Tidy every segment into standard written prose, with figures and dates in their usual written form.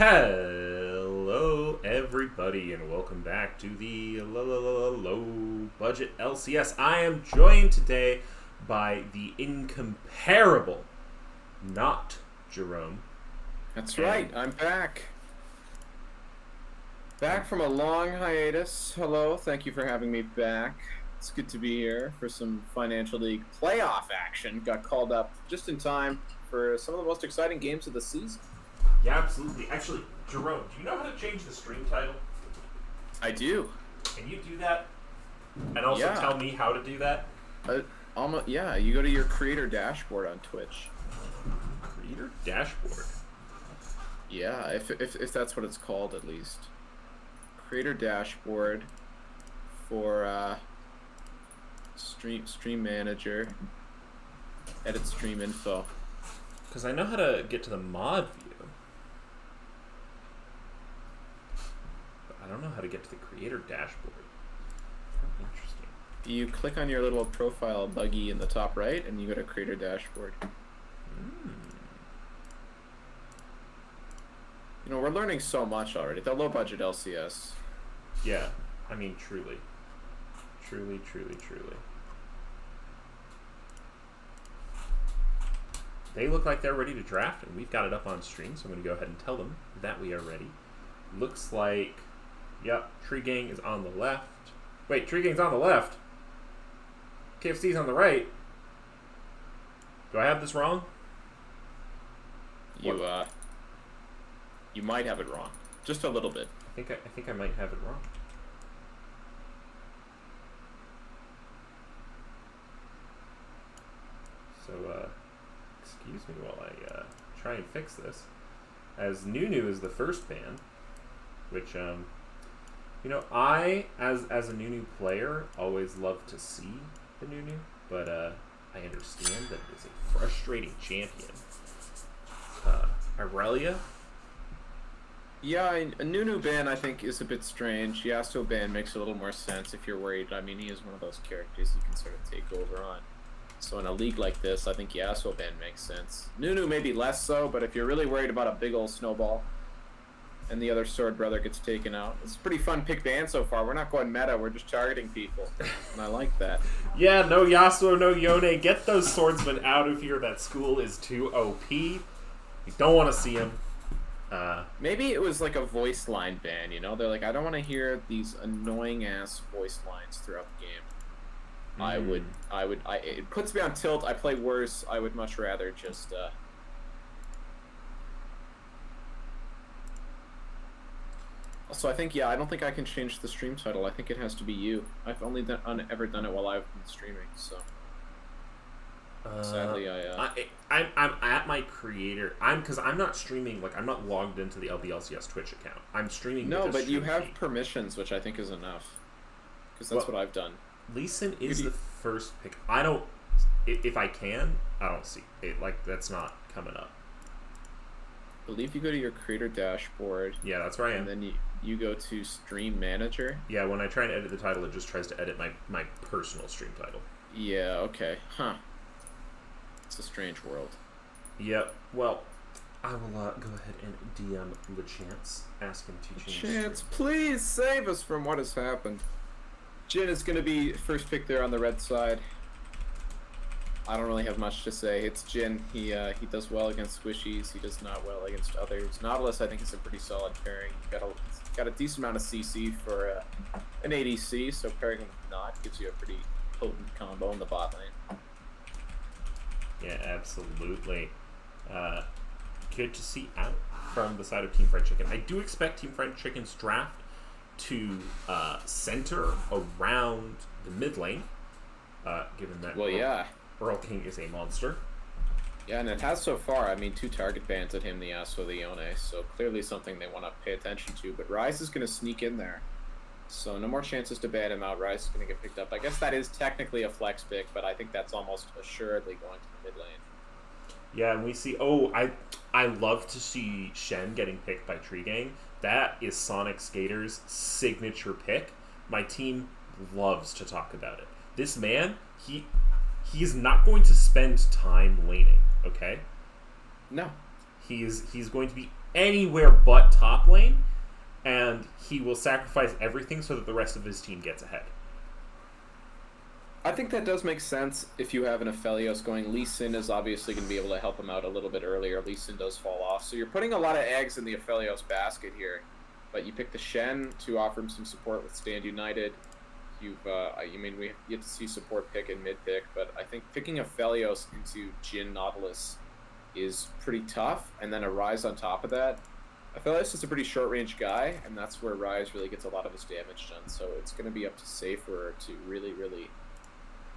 Hello, everybody, and welcome back to the low budget LCS. I am joined today by the incomparable, not Jerome. That's right, I'm back. Back from a long hiatus. Hello, thank you for having me back. It's good to be here for some Financial League playoff action. Got called up just in time for some of the most exciting games of the season. Yeah, absolutely. Actually, Jerome, do you know how to change the stream title? I do. Can you do that? And also tell me how to do that? Yeah, you go to your creator dashboard on Twitch. Creator dashboard? Yeah, if that's what it's called at least. Creator dashboard for stream manager. Edit stream info. Because I know how to get to the mod view. But I don't know how to get to the creator dashboard. Interesting. You click on your little profile buggy in the top right, and you go to creator dashboard. You know, we're learning so much already. The low budget LCS. Yeah, I mean, truly. Truly. They look like they're ready to draft, and we've got it up on stream, so I'm going to go ahead and tell them that we are ready. Looks like, yep, Tree Gang is on the left. Wait, Tree Gang's on the left. KFC's on the right. Do I have this wrong? You might have it wrong. Just a little bit. I think I might have it wrong. So, excuse me while I try and fix this. As Nunu is the first ban, which, you know, I, as a Nunu player, always love to see the Nunu, but I understand that it is a frustrating champion. Irelia? Yeah, a Nunu ban I think is a bit strange. Yasuo ban makes a little more sense if you're worried. I mean, he is one of those characters you can sort of take over on. So in a league like this, I think Yasuo ban makes sense. Nunu maybe less so, but if you're really worried about a big old snowball and the other sword brother gets taken out, it's a pretty fun pick ban so far. We're not going meta, we're just targeting people, and I like that. Yeah, no Yasuo, no Yone. Get those swordsmen out of here. That school is too OP. We don't want to see him. Maybe it was like a voice line ban, you know? They're like, I don't want to hear these annoying ass voice lines throughout the game. It puts me on tilt. I play worse. I would much rather just, Also, I think, I don't think I can change the stream title. I think it has to be you. I've only ever done it while I've been streaming, so. Sadly, I'm at my creator. Because I'm not streaming, like, I'm not logged into the LBLCS Twitch account. I'm streaming. No, with the but you stream have feed. Permissions, which I think is enough. Because that's what I've done. Lee Sin is the first pick. I don't. If I can, I don't see it. Like, that's not coming up. I believe you go to your creator dashboard. Yeah, that's where I am. And then you go to stream manager. Yeah, when I try and edit the title, it just tries to edit my personal stream title. Yeah, okay. Huh. It's a strange world. Yep. Well, I will go ahead and DM LeChance, ask him to change. Chance, please save us from what has happened. Jhin is going to be first pick there on the red side. I don't really have much to say. It's Jhin. He does well against squishies. He does not well against others. Nautilus, I think, is a pretty solid pairing. Got a decent amount of CC for an ADC, so pairing him with Not gives you a pretty potent combo in the bot lane. Yeah, absolutely. Good to see out from the side of Team Fried Chicken. I do expect Team Fried Chicken's draft to center around the mid lane, given that Earl King is a monster. Yeah, and it has so far. I mean, 2 target bans at him, the Yasuo, the Yone, so clearly something they want to pay attention to. But Ryze is going to sneak in there, so no more chances to ban him out. Ryze is going to get picked up. I guess that is technically a flex pick, but I think that's almost assuredly going to the mid lane. Yeah, and we see. Oh, I love to see Shen getting picked by Tree Gang. That is Sonic Skater's signature pick. My team loves to talk about it. This man, he's not going to spend time laning, okay? No. He's going to be anywhere but top lane, and he will sacrifice everything so that the rest of his team gets ahead. I think that does make sense if you have an Aphelios going. Lee Sin is obviously going to be able to help him out a little bit earlier. Lee Sin does fall off. So you're putting a lot of eggs in the Aphelios basket here. But you pick the Shen to offer him some support with Stand United. We get to see support pick and mid pick, but I think picking Aphelios into Jhin Nautilus is pretty tough, and then a Ryze on top of that. Aphelios is a pretty short-range guy, and that's where Ryze really gets a lot of his damage done, so it's going to be up to Safer to really, really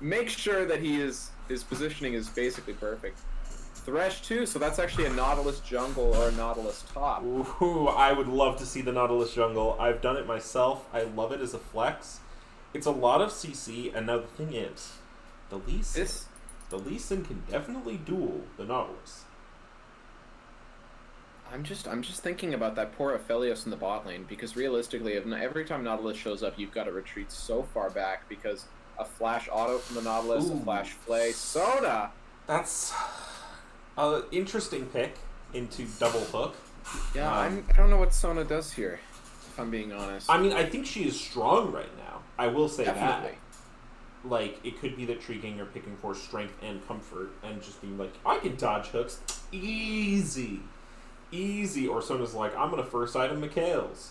make sure that his positioning is basically perfect. Thresh too, so that's actually a Nautilus jungle or a Nautilus top. Ooh, I would love to see the Nautilus jungle. I've done it myself. I love it as a flex. It's a lot of CC, and now the thing is, the Lee Sin can definitely duel the Nautilus. I'm just thinking about that poor Aphelios in the bot lane, because realistically, every time Nautilus shows up, you've got to retreat so far back, because a flash auto from the Nautilus, a flash flay, Sona! That's an interesting pick into double hook. Yeah, I don't know what Sona does here, if I'm being honest. I mean, I think she is strong right now. I will say Definitely. that. Like, it could be that Treeking are picking for strength and comfort and just being like, I can dodge hooks. Easy. Or Sona's like, I'm going to first item Mikhail's.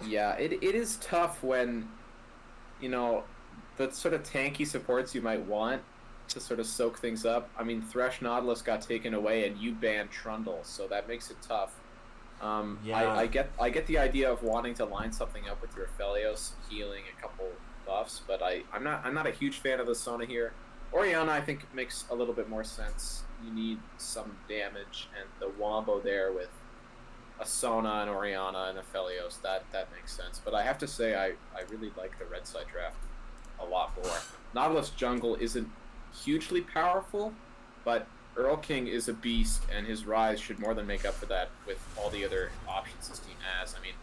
Yeah, it is tough when, the sort of tanky supports you might want to sort of soak things up. I mean, Thresh Nautilus got taken away and you banned Trundle, so that makes it tough. Yeah. I get the idea of wanting to line something up with your Aphelios, healing a couple buffs, but I'm not a huge fan of the Sona here. Orianna, I think, makes a little bit more sense. You need some damage, and the wombo there with a Sona and Orianna and Aphelios, that makes sense. But I have to say, I really like the red side draft a lot more. Nautilus jungle isn't hugely powerful, but Earl King is a beast, and his Ryze should more than make up for that with all the other options his team has. I mean,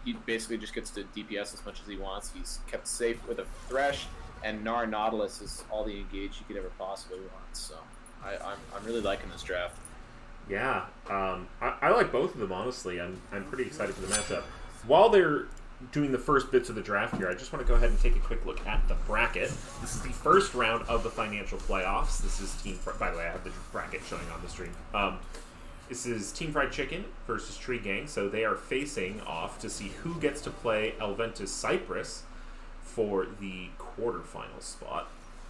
he basically just gets to DPS as much as he wants. He's kept safe with a Thresh, and Gnar Nautilus is all the engage you could ever possibly want. So I'm really liking this draft. Yeah, I like both of them, honestly. I'm pretty excited for the matchup. While they're doing the first bits of the draft here, I just want to go ahead and take a quick look at the bracket. This is the first round of the financial playoffs. This is by the way, I have the bracket showing on the stream. This is Team Fried Chicken versus Tree Gang, so they are facing off to see who gets to play Elventus Cyprus for the quarterfinal spot.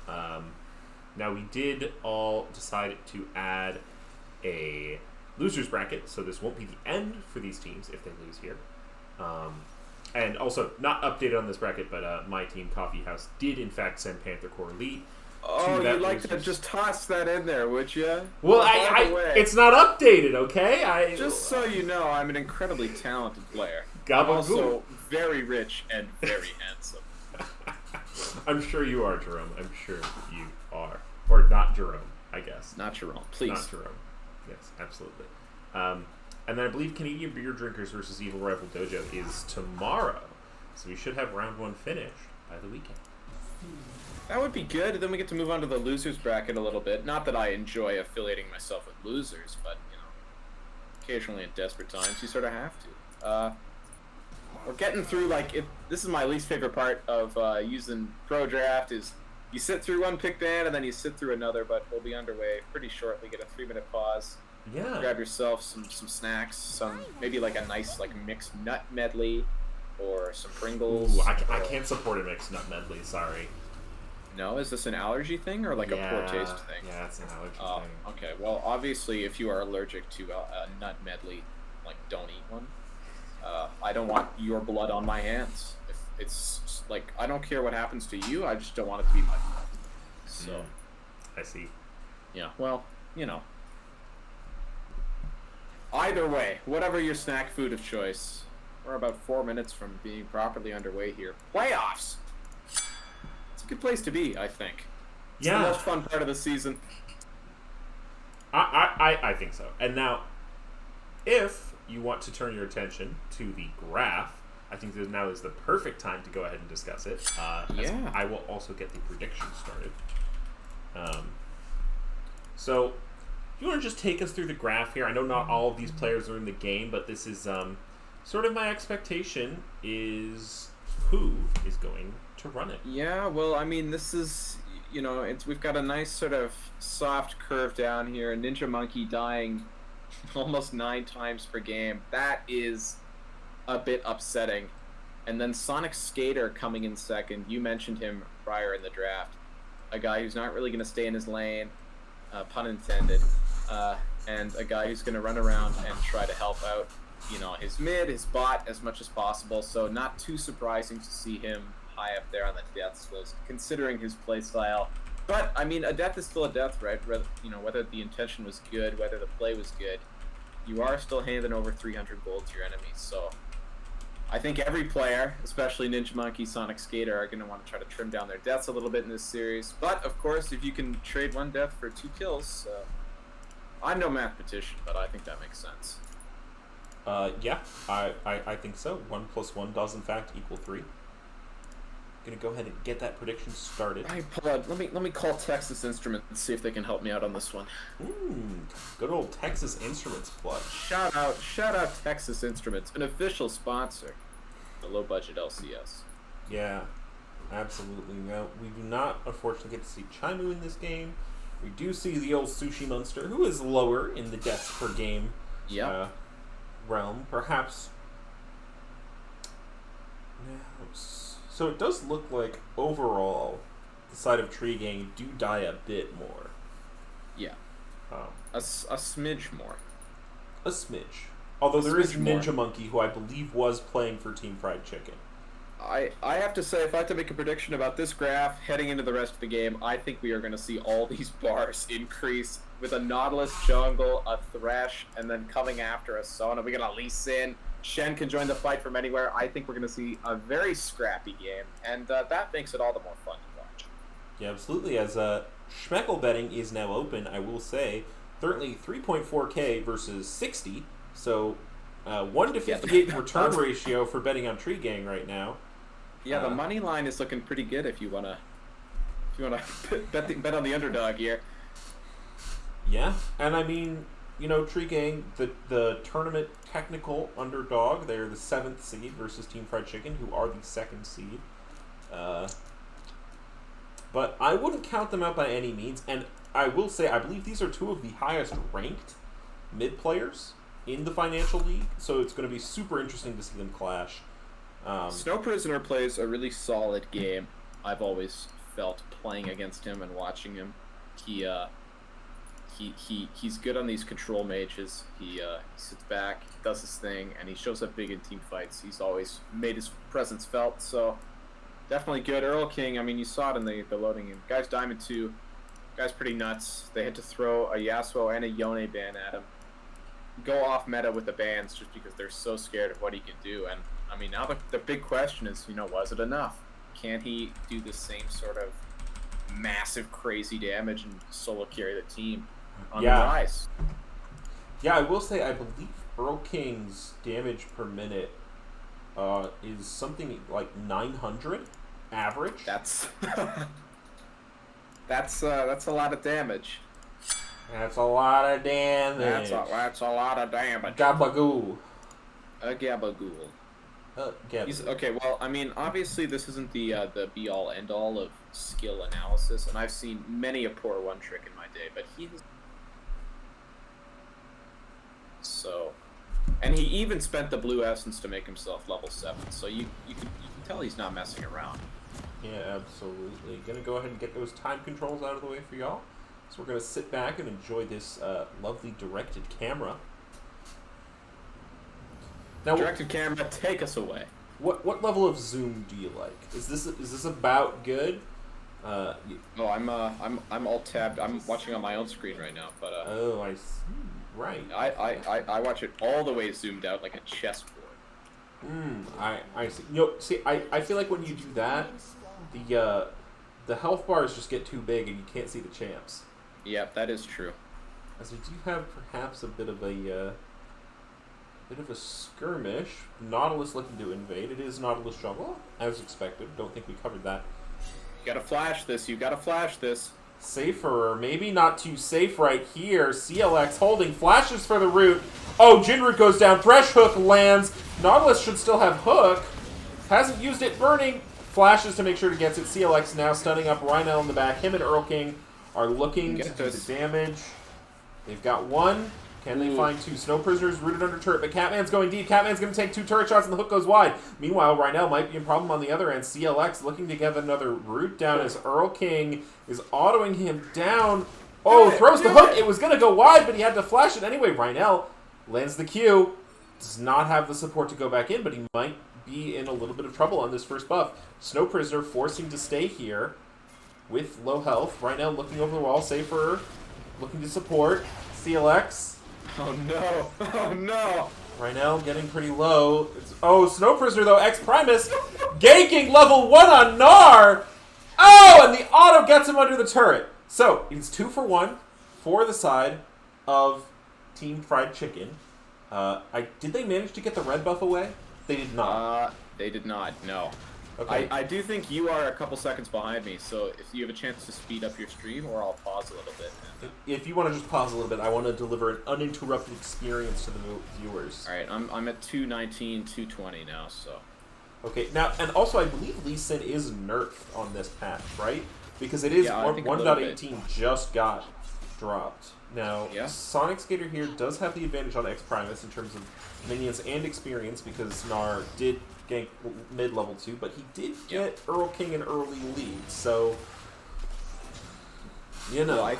Now, we did all decide to add a loser's bracket, so this won't be the end for these teams if they lose here. And also, not updated on this bracket, but my team, Coffee House, did in fact send Panther Core Elite. Oh, you'd like to just toss that in there, would you? Well, it's not updated, okay? Just so you know, I'm an incredibly talented player. I'm also very rich and very handsome. I'm sure you are, Jerome. I'm sure you are. Or not Jerome, I guess. Not Jerome, please. Not Jerome. Yes, absolutely. And then I believe Canadian Beer Drinkers versus Evil Rival Dojo is tomorrow. So we should have round one finished by the weekend. That would be good. Then we get to move on to the losers bracket a little bit. Not that I enjoy affiliating myself with losers, but, occasionally in desperate times, you sort of have to. We're getting through, this is my least favorite part of using Pro Draft is you sit through one pick ban and then you sit through another, but we'll be underway pretty shortly. Get a 3-minute pause. Yeah. Grab yourself some snacks, maybe like a nice mixed nut medley or some Pringles. Ooh, I can't support a mixed nut medley, sorry. No, is this an allergy thing or a poor taste thing? Yeah, it's an allergy thing. Okay. Well, obviously, if you are allergic to a nut medley, don't eat one. I don't want your blood on my hands. If it's I don't care what happens to you, I just don't want it to be my blood. So, I see. Yeah. Well, Either way, whatever your snack food of choice, we're about 4 minutes from being properly underway here. Playoffs! It's a good place to be, I think. It's the most fun part of the season. I think so. And now, if you want to turn your attention to the graph, I think that now is the perfect time to go ahead and discuss it. I will also get the predictions started. So, you want to just take us through the graph here? I know not all of these players are in the game, but this is sort of my expectation is who is going to run it. Yeah, well, I mean, this is, we've got a nice sort of soft curve down here. Ninja Monkey dying almost 9 times per game. That is a bit upsetting. And then Sonic Skater coming in second. You mentioned him prior in the draft. A guy who's not really going to stay in his lane, pun intended, and a guy who's going to run around and try to help out, his mid, his bot as much as possible. So not too surprising to see him high up there on the deaths list, considering his playstyle. But, I mean, a death is still a death, right? Whether the intention was good, whether the play was good, you are still handing over 300 gold to your enemies. So I think every player, especially Ninja Monkey, Sonic Skater, are going to want to try to trim down their deaths a little bit in this series. But, of course, if you can trade 1 death for 2 kills, I'm no mathematician, but I think that makes sense. Yeah, I think so. 1 + 1 does, in fact, equal 3. Gonna go ahead and get that prediction started. Hey, let me call Texas Instruments and see if they can help me out on this one. Good old Texas Instruments plug. Shout out Texas Instruments, an official sponsor, the low budget LCS. Yeah, absolutely. Now we do not unfortunately get to see Chaimu in this game. We do see the old Sushi Monster, who is lower in the deaths per game realm, perhaps. So it does look like overall the side of Tree Gang do die a bit more. Yeah. A smidge more. A smidge. Although there is Ninja Monkey, who I believe was playing for Team Fried Chicken. I have to say, if I had to make a prediction about this graph heading into the rest of the game, I think we are going to see all these bars increase with a Nautilus jungle, a Thresh, and then coming after a Sona. We got a Lee Sin. Shen can join the fight from anywhere. I think we're going to see a very scrappy game, and that makes it all the more fun to watch. Yeah, absolutely. As Schmeckle betting is now open, I will say, certainly 3.4K versus 60, so 1 to 58 return ratio for betting on Tree Gang right now. Yeah, the money line is looking pretty good if you wanna bet on the underdog here. Yeah, and I mean, Tree Gang, the tournament technical underdog, they're the 7th seed versus Team Fried Chicken, who are the 2nd seed. But I wouldn't count them out by any means, and I will say I believe these are 2 of the highest ranked mid players in the Financial League, so it's going to be super interesting to see them clash. Snow Prisoner plays a really solid game. I've always felt playing against him and watching him. He's good on these control mages. He sits back, does his thing, and he shows up big in team fights. He's always made his presence felt, so definitely good. Earl King, I mean, you saw it in the loading in. Guy's Diamond 2. Guy's pretty nuts. They had to throw a Yasuo and a Yone ban at him. Go off meta with the bans just because they're so scared of what he can do. And, I mean, now the big question is, was it enough? Can he do the same sort of massive, crazy damage and solo carry the team on the rise? Yeah, I will say I believe Earl King's damage per minute is something like 900 average. That's that's a lot of damage. That's a lot of damage. That's a lot of damage. Gabagool. A gabagool. Okay, well, I mean, obviously this isn't the be-all, end-all of skill analysis, and I've seen many a poor one-trick in my day, but he has... So... And he even spent the blue essence to make himself level 7, so you can tell he's not messing around. Yeah, absolutely. Gonna go ahead and get those time controls out of the way for y'all. So we're gonna sit back and enjoy this lovely directed camera. Now, directed camera, take us away. What level of zoom do you like? Is this about good? I'm all tabbed. I'm watching on my own screen right now, but oh, I see. Right. I watch it all the way zoomed out like a chessboard. I see. I feel like when you do that, the health bars just get too big and you can't see the champs. Yep, that is true. As we do have perhaps a bit of a skirmish. Nautilus looking to invade. It is Nautilus jungle, as expected. Don't think we covered that. You gotta flash this. Safer, maybe not too safe right here. CLX holding, flashes for the root. Oh, Jinroot goes down, Thresh Hook lands. Nautilus should still have Hook. Hasn't used it, burning. Flashes to make sure to get it. CLX now stunning up Rhino in the back. Him and Earl King are looking to do the damage. They've got one. Can they find two? Snow Prisoners rooted under turret, but Catman's going deep. Catman's going to take two turret shots, and the hook goes wide. Meanwhile, Rhino might be a problem on the other end. CLX looking to get another root down as Earl King is autoing him down. Oh, throws the hook. It was going to go wide, but he had to flash it anyway. Rhino lands the Q. Does not have the support to go back in, but he might be in a little bit of trouble on this first buff. Snow Prisoner forcing to stay here with low health. Rhino looking over the wall. Safer looking to support. CLX. Oh no! Oh no! Rhino getting pretty low. Snow Prisoner though, X-Primus ganking level 1 on Gnar! Oh, and the auto gets him under the turret. So, it's 2 for 1 for the side of Team Fried Chicken. Did they manage to get the red buff away? They did not. They did not, no. Okay. I do think you are a couple seconds behind me, so if you have a chance to speed up your stream, or I'll pause a little bit. If you want to just pause a little bit, I want to deliver an uninterrupted experience to the viewers. Alright, I'm at 219, 220 now, so... Okay, now, and also I believe Lee Sin is nerfed on this patch, right? Because it is 1.18 just got dropped. Now, Sonic Skater here does have the advantage on X-Primus in terms of minions and experience, because Gnar did gank mid-level 2, but he did get Earl King an early lead, so... You know.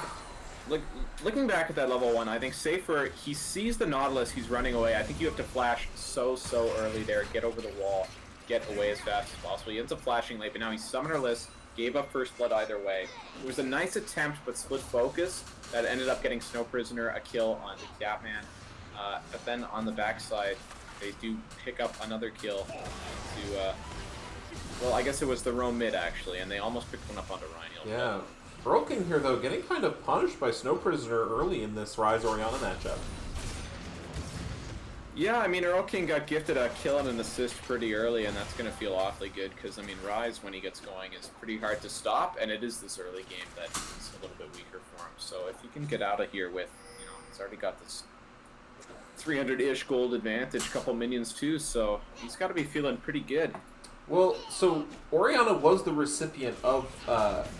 Well, looking back at that level 1, I think Safer, he sees the Nautilus, he's running away. I think you have to flash so early there, get over the wall, get away as fast as possible. He ends up flashing late, but now he's summonerless, gave up first blood either way. It was a nice attempt, but split focus that ended up getting Snow Prisoner a kill on the Catman. But then on the backside, they do pick up another kill to, well, I guess it was the roam mid actually, and they almost picked one up onto Rhino. Yeah. Earl King here, though, getting kind of punished by Snow Prisoner early in this Ryze Orianna matchup. Yeah, I mean, Earl King got gifted a kill and an assist pretty early, and that's going to feel awfully good, because, I mean, Ryze, when he gets going, is pretty hard to stop, and it is this early game that is a little bit weaker for him. So if he can get out of here with, you know, he's already got this 300-ish gold advantage, couple minions too, so he's got to be feeling pretty good. Well, so Orianna was the recipient of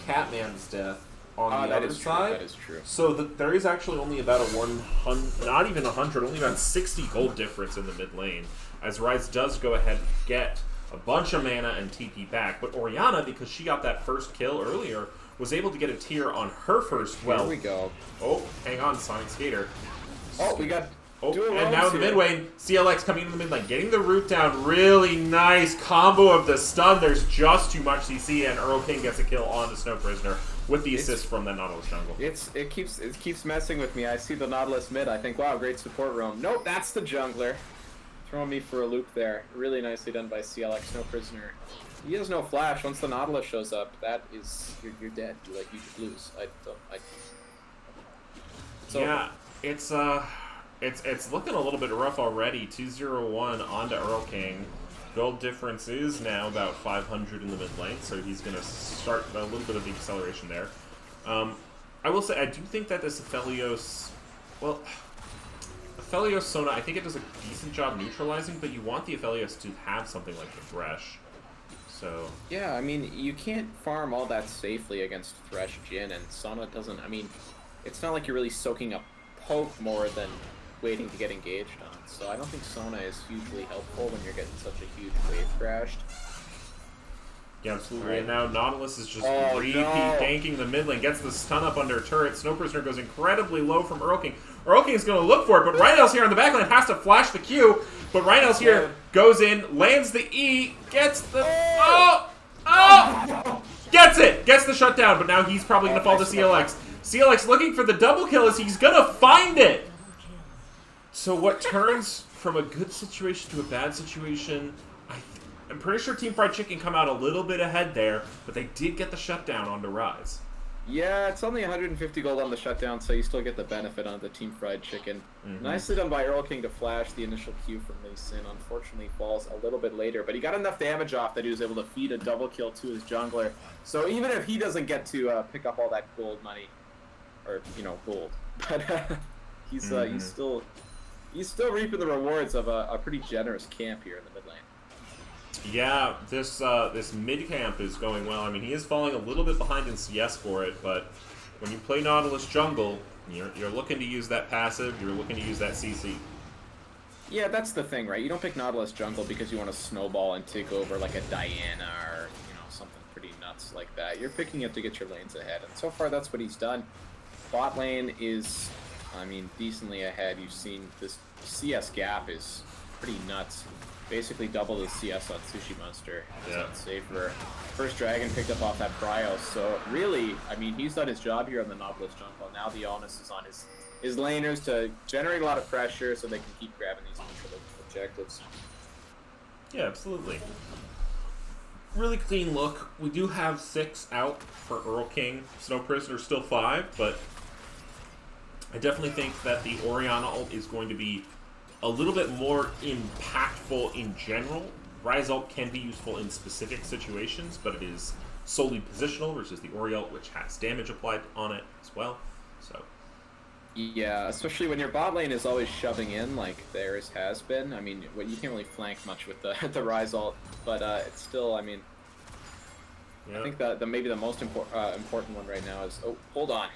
Catman's death on the other side. That is true. So there is actually only about a 100, not even 100, only about 60 gold difference in the mid lane, as Ryze does go ahead and get a bunch of mana and TP back. But Orianna, because she got that first kill earlier, was able to get a tier on her first. Well, here we go. Oh, hang on, Sonic Skater. Oh, we got... Oh, and now in the mid lane, CLX coming into the mid lane, getting the root down. Really nice combo of the stun. There's just too much CC, and Earl King gets a kill on the Snow Prisoner with the assist from that Nautilus jungle. It keeps messing with me. I see the Nautilus mid. I think, wow, great support roam. Nope, that's the jungler. Throwing me for a loop there. Really nicely done by CLX, Snow Prisoner. He has no flash. Once the Nautilus shows up, that is you're dead. You just lose. Yeah, It's looking a little bit rough already. 2-0-1 onto Earl King. Gold difference is now about 500 in the mid lane, so he's going to start a little bit of the acceleration there. I will say, I do think that this Aphelios... Well, Aphelios Sona, I think it does a decent job neutralizing, but you want the Aphelios to have something like the Thresh. So... Yeah, I mean, you can't farm all that safely against Thresh Jhin, and Sona doesn't... I mean, it's not like you're really soaking up poke more than waiting to get engaged on. So I don't think Sona is hugely helpful when you're getting such a huge wave crashed. Yeah, absolutely. Right. And now Nautilus is just ganking the mid lane, gets the stun up under turret. Snow Prisoner goes incredibly low from Earl King. Earl King is going to look for it, but Rhino's here on the backline, has to flash the Q. But Rhino's here, goes in, lands the E, gets the... Gets it! Gets the shutdown, but now he's probably going to fall to CLX. CLX looking for the double kill as he's going to find it! So what turns from a good situation to a bad situation, I'm pretty sure Team Fried Chicken come out a little bit ahead there, but they did get the shutdown onto Ryze. Yeah, it's only 150 gold on the shutdown, so you still get the benefit on the Team Fried Chicken. Nicely done by Earl King to flash. The initial Q from Lee Sin unfortunately falls a little bit later, but he got enough damage off that he was able to feed a double kill to his jungler. So even if he doesn't get to pick up all that gold money, or gold, but he's still reaping the rewards of a pretty generous camp here in the mid lane. Yeah, this mid camp is going well. I mean, he is falling a little bit behind in CS for it, but when you play Nautilus jungle, you're looking to use that passive, you're looking to use that CC. Yeah, that's the thing, right? You don't pick Nautilus jungle because you want to snowball and take over like a Diana or something pretty nuts like that. You're picking it to get your lanes ahead, and so far that's what he's done. Bot lane is, I mean, decently ahead. You've seen this CS gap is pretty nuts. Basically double the CS on Sushi Monster. Yeah. Safer. First dragon picked up off that Bryos. So really, I mean, he's done his job here on the Nautilus jungle. Now the onus is on his laners to generate a lot of pressure so they can keep grabbing these neutral objectives. Yeah, absolutely. Really clean look. We do have 6 out for Earl King. Snow Prisoner still 5, but I definitely think that the Orianna ult is going to be a little bit more impactful in general. Ryze ult can be useful in specific situations, but it is solely positional versus the Ori ult, which has damage applied on it as well. So, yeah, especially when your bot lane is always shoving in like theirs has been. I mean, you can't really flank much with the Ryze ult, but it's still, I mean, yeah. I think that maybe the most important one right now is. Oh, hold on,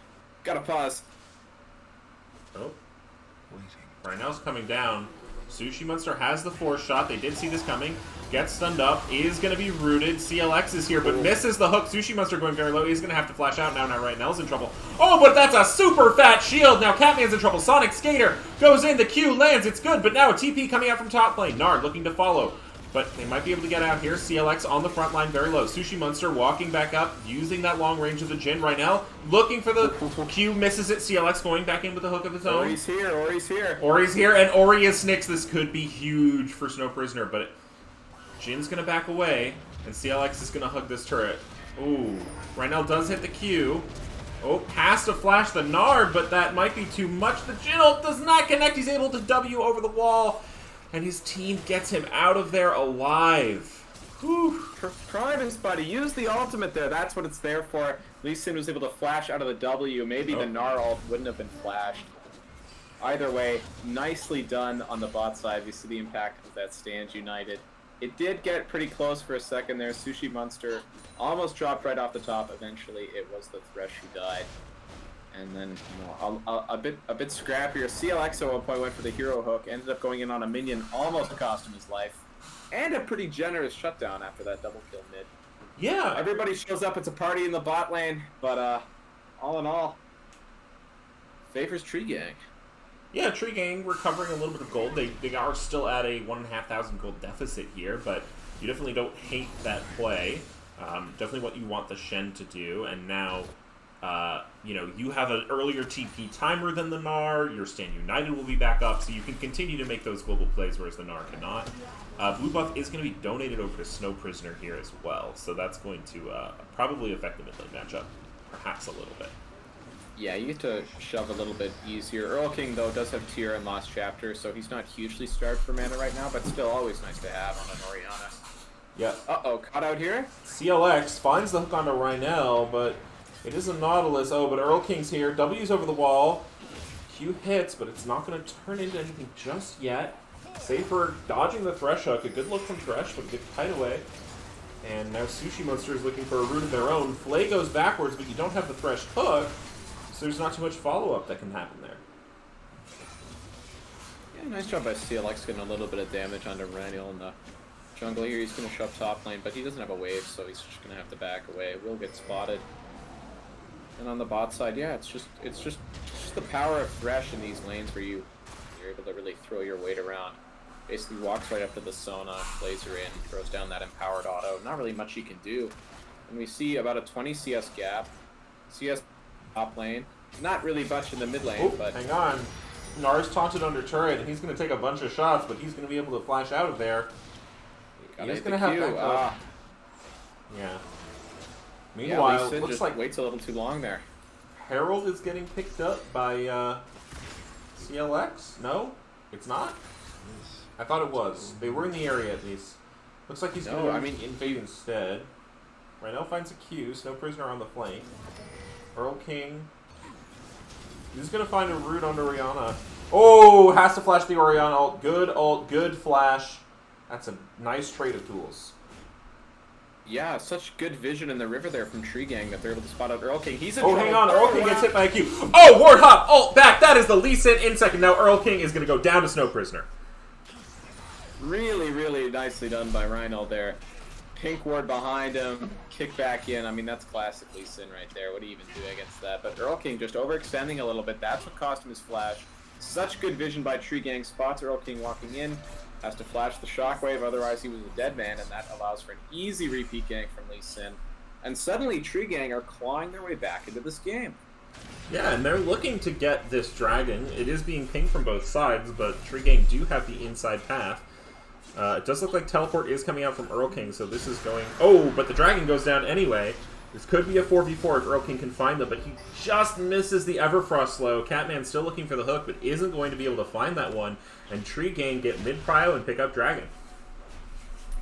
gotta pause. Oh. Rhino's coming down. Sushi Monster has the 4 shot. They did see this coming. Gets stunned up. Is going to be rooted. CLX is here, but misses the hook. Sushi Monster going very low. He's going to have to flash out now. Now Rhino's in trouble. Oh, but that's a super fat shield. Now Catman's in trouble. Sonic Skater goes in. The Q lands. It's good, but now a TP coming out from top lane. Nard looking to follow. But they might be able to get out here. CLX on the front line, very low. Sushi Monster walking back up, using that long range of the Jhin right now. Looking for the Q, misses it. CLX going back in with the hook of his own. Ori's here, Ori's here. Ori's here, and Ori is Snicks. This could be huge for Snow Prisoner, but Jin's going to back away, and CLX is going to hug this turret. Ooh, Rhino does hit the Q. Oh, has to flash the Nard, but that might be too much. The Jhin ult does not connect. He's able to W over the wall. And his team gets him out of there alive. Whew. Primus, buddy, use the ultimate there. That's what it's there for. Lee Sin was able to flash out of the W. Maybe the Gnar ult wouldn't have been flashed. Either way, nicely done on the bot side. We see the impact of that stand united. It did get pretty close for a second there. Sushi Monster almost dropped right off the top. Eventually, it was the Thresh who died. And then, a bit scrappier. CLX at one point went for the hero hook, ended up going in on a minion, almost cost him his life. And a pretty generous shutdown after that double kill mid. Yeah. Everybody shows up, it's a party in the bot lane, but all in all, favors Tree Gang. Yeah, Tree Gang recovering a little bit of gold. They are still at a 1,500 gold deficit here, but you definitely don't hate that play. Definitely what you want the Shen to do, and now... you have an earlier TP timer than the Gnar. Your Stand United will be back up, so you can continue to make those global plays, whereas the Gnar cannot. Blue buff is going to be donated over to Snow Prisoner here as well, so that's going to probably affect the mid lane matchup, perhaps a little bit. Yeah, you get to shove a little bit easier. Earl King, though, does have Tier in Lost Chapter, so he's not hugely starved for mana right now, but still always nice to have on an Orianna. Yeah. Uh-oh, caught out here? CLX finds the hook onto Rhino, but... it is a Nautilus. Oh, but Earl King's here. W's over the wall. Q hits, but it's not going to turn into anything just yet. Save for dodging the Thresh hook. A good look from Thresh, but a good kite away. And now Sushi Monster is looking for a root of their own. Flay goes backwards, but you don't have the Thresh hook, so there's not too much follow-up that can happen there. Yeah, nice job by CLX getting a little bit of damage onto Raniel in the jungle here. He's going to shove top lane, but he doesn't have a wave, so he's just going to have to back away. Will get spotted. And on the bot side, yeah, it's just the power of Thresh in these lanes where you're able to really throw your weight around. Basically walks right up to the Sona, plays her in, throws down that empowered auto. Not really much he can do. And we see about a 20 CS gap. CS top lane. Not really much in the mid lane, but... hang on. Gnar's taunted under turret, and he's going to take a bunch of shots, but he's going to be able to flash out of there. He's going to have that. Yeah. Meanwhile, Lee Sin looks just like waits a little too long there. Herald is getting picked up by CLX. No, it's not. I thought it was. They were in the area at least. Looks like he's going to invade instead. Rhino finds a Q. Snow Prisoner on the flank. Earl King. He's going to find a root onto Orianna. Oh, has to flash the Orianna ult. Good flash. That's a nice trade of tools. Yeah, such good vision in the river there from Tree Gang that they're able to spot out Earl King. He's in trouble. Hang on. Earl King gets hit by a Q. Oh, Warthog! Ult back! That is the Lee Sin in second. Now Earl King is going to go down to Snow Prisoner. Really, really nicely done by Rhino there. Pink ward behind him, kick back in. I mean, that's classic Lee Sin right there. What do you even do against that? But Earl King just overextending a little bit. That's what cost him his flash. Such good vision by Tree Gang. Spots Earl King walking in. Has to flash the shockwave, otherwise he was a dead man, and that allows for an easy repeat gank from Lee Sin. And suddenly Tree Gang are clawing their way back into this game. Yeah, and they're looking to get this dragon. It is being pinged from both sides, but Tree Gang do have the inside path. It does look like teleport is coming out from Earl King, so this is going... Oh, but the dragon goes down anyway. This could be a 4v4 if Earl King can find them, but he just misses the Everfrost slow. Catman still looking for the hook, but isn't going to be able to find that one. And Tree Gang get mid-prio and pick up dragon.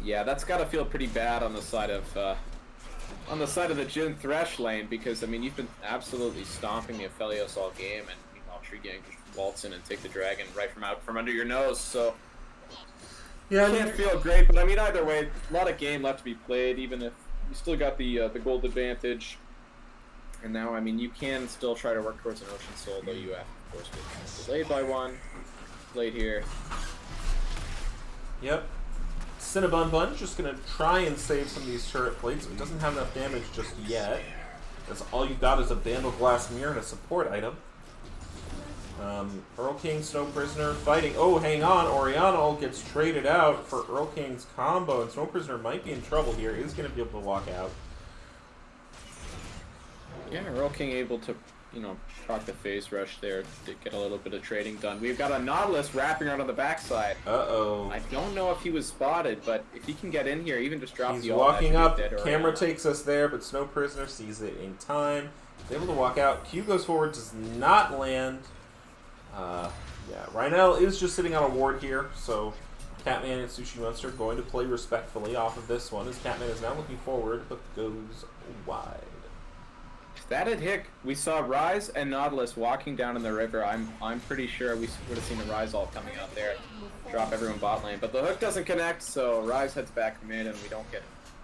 Yeah, that's got to feel pretty bad on the side of the Jhin Thresh lane, because I mean you've been absolutely stomping the Aphelios all game, and meanwhile Tree Gang just waltz in and take the dragon right from under your nose. So yeah, can't feel great, but I mean either way, a lot of game left to be played. Even if you still got the gold advantage, and now I mean you can still try to work towards an Ocean Soul, though you have of course been delayed by one. Played here. Yep. Cinnabon Bun just going to try and save some of these turret plates, but doesn't have enough damage just yet. That's all you've got is a Bandle Glass Mirror and a support item. Earl King, Snow Prisoner fighting. Oh, hang on. Orianna gets traded out for Earl King's combo, and Snow Prisoner might be in trouble here. Is going to be able to walk out. Yeah, Earl King able to, proc the phase rush there to get a little bit of trading done. We've got a Nautilus wrapping around on the backside. Uh-oh. I don't know if he was spotted, but if he can get in here, even just drop He's the ult, walking up. Camera takes us there, but Snow Prisoner sees it in time. He's able to walk out. Q goes forward, does not land. Yeah, Rhynel is just sitting on a ward here, so Catman and Sushi Monster going to play respectfully off of this one, as Catman is now looking forward, but goes wide. If that had hit, we saw Ryze and Nautilus walking down in the river. I'm pretty sure we would have seen the Ryze ult coming out there, drop everyone bot lane. But the hook doesn't connect, so Ryze heads back mid, and we don't get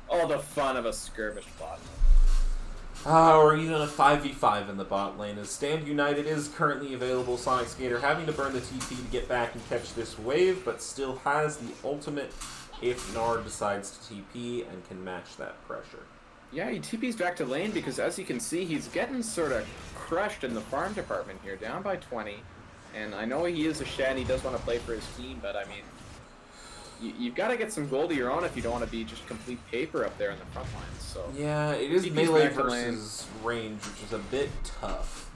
all the fun of a skirmish bot. Or even a 5v5 in the bot lane, as Stand United is currently available. Sonic Skater having to burn the TP to get back and catch this wave, but still has the ultimate if Nard decides to TP and can match that pressure. Yeah, he TP's back to lane because, as you can see, he's getting sort of crushed in the farm department here, down by 20. And I know he is a Shen, he does want to play for his team, but I mean, you've got to get some gold of your own if you don't want to be just complete paper up there in the front line. So yeah, it is melee versus range, which is a bit tough.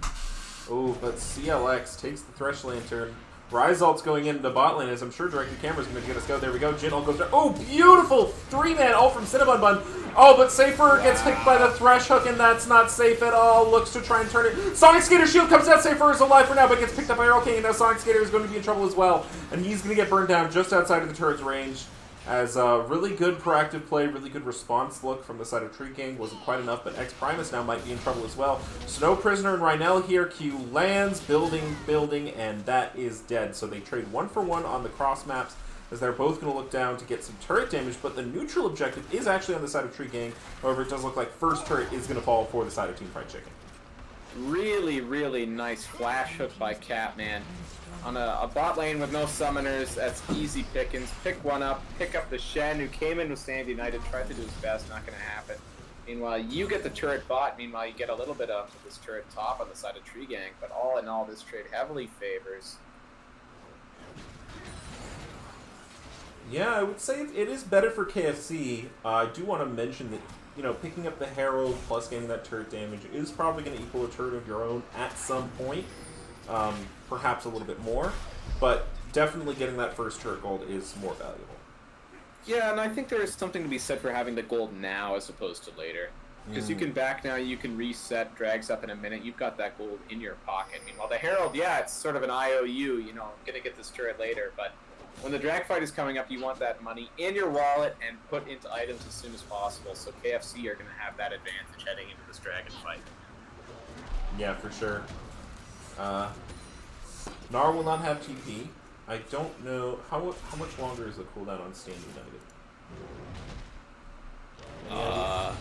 Oh, but CLX takes the Thresh Lantern. Ryze ult's going into bot lane, as I'm sure directed camera's going to get us go. There we go. Jhin ult goes there. Oh, beautiful 3-man ult from Cinnabon Bun. Oh, but Safer gets hit by the Thresh hook, and that's not safe at all. Looks to try and turn it. Sonic Skater shield comes out. Safer is alive for now, but gets picked up by Earl King, and now Sonic Skater is going to be in trouble as well. And he's going to get burned down just outside of the turret's range. As really good proactive play, really good response look from the side of Tree Gang. Wasn't quite enough, but X Primus now might be in trouble as well. Snow Prisoner and Rhynel here. Q lands, building, and that is dead. So they trade 1-for-1 on the cross maps, as they're both going to look down to get some turret damage, but the neutral objective is actually on the side of Tree Gang. However, it does look like first turret is going to fall for the side of Team Fried Chicken. Really, really nice flash hook by Catman. On a bot lane with no summoners, that's easy pickings. Pick one up, pick up the Shen, who came in with Stand United, tried to do his best, not going to happen. Meanwhile, you get the turret bot, meanwhile you get a little bit of this turret top on the side of Tree Gang, but all in all, this trade heavily favors. Yeah, I would say it is better for KFC. I do want to mention that, picking up the Herald plus getting that turret damage is probably going to equal a turret of your own at some point. Perhaps a little bit more, but definitely getting that first turret gold is more valuable. Yeah, and I think there is something to be said for having the gold now as opposed to later. Because you can back now, you can reset, drags up in a minute, you've got that gold in your pocket. Meanwhile, the Herald, yeah, it's sort of an IOU, you know, I'm going to get this turret later, but when the drag fight is coming up, you want that money in your wallet and put into items as soon as possible, so KFC are going to have that advantage heading into this dragon fight. Yeah, for sure. Gnar will not have TP. I don't know, how much longer is the cooldown on Stand United?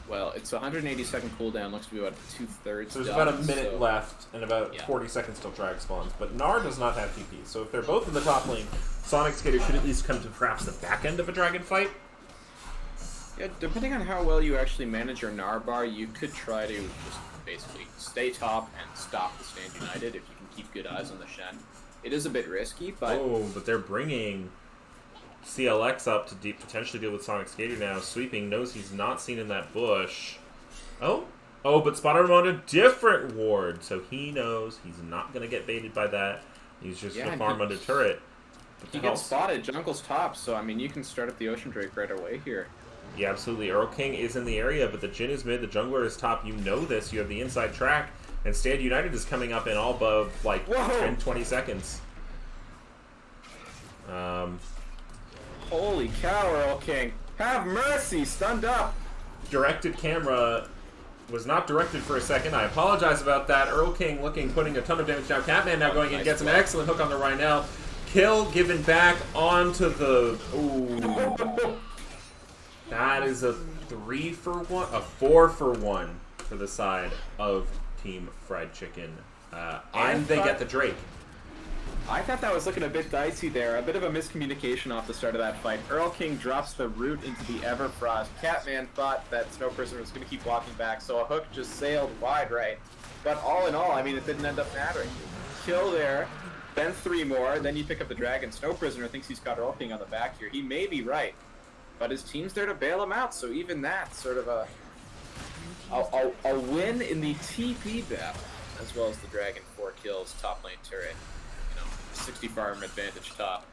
Well, it's 180-second cooldown. Looks to be about 2/3. So there's about a minute left and about 40 seconds till drag spawns. But Gnar does not have TP. So if they're both in the top lane, Sonic Skater should at least come to perhaps the back end of a dragon fight. Yeah, depending on how well you actually manage your Gnar bar, you could try to just basically stay top and stop the Stand United if you can keep good eyes on the Shen. It is a bit risky, but... Oh, but they're bringing CLX up to potentially deal with Sonic Skater now. Sweeping knows he's not seen in that bush. Oh, but spotted him on a different ward, so he knows he's not going to get baited by that. He's just going to farm under turret. He gets spotted. Jungle's top, so I mean you can start up the Ocean Drake right away here. Yeah, absolutely. Earl King is in the area, but the Jhin is mid, the jungler is top. You know this. You have the inside track, and Stand United is coming up in all above like 10, 20 seconds. Holy cow, Earl King. Have mercy, stunned up. Directed camera was not directed for a second. I apologize about that. Earl King putting a ton of damage down. Catman now going in, gets an excellent hook on the Rhynel. Kill given back onto the... Ooh. That is a 3-for-1, a 4-for-1 for the side of Team Fried Chicken. And they get the Drake. I thought that was looking a bit dicey there. A bit of a miscommunication off the start of that fight. Earl King drops the root into the Everfrost. Catman thought that Snow Prisoner was going to keep walking back, so a hook just sailed wide right. But all in all, I mean, it didn't end up mattering. Kill there, then 3 more, then you pick up the dragon. Snow Prisoner thinks he's got Earl King on the back here. He may be right, but his team's there to bail him out, so even that's sort of a win in the TP battle, as well as the dragon 4 kills, top lane turret. 60 farm advantage top.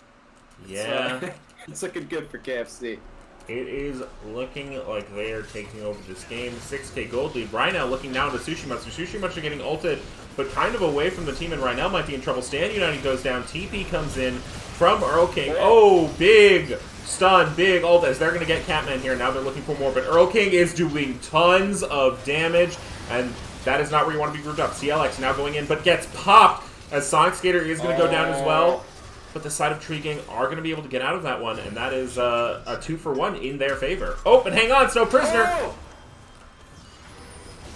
Yeah. So, it's looking good for KFC. It is looking like they are taking over this game. 6k gold lead. Rhynel looking now into Sushimatsu. Sushimatsu getting ulted, but kind of away from the team, and Rhynel might be in trouble. Stand United goes down. TP comes in from Earl King. Oh, big stun, big ult, as they're going to get Catman here. Now they're looking for more, but Earl King is doing tons of damage, and that is not where you want to be grouped up. CLX now going in, but gets popped, as Sonic Skater is going to go down as well. But the side of Tree Gang are going to be able to get out of that one, and that is a 2-for-1 in their favor. Oh, but hang on, Snow Prisoner!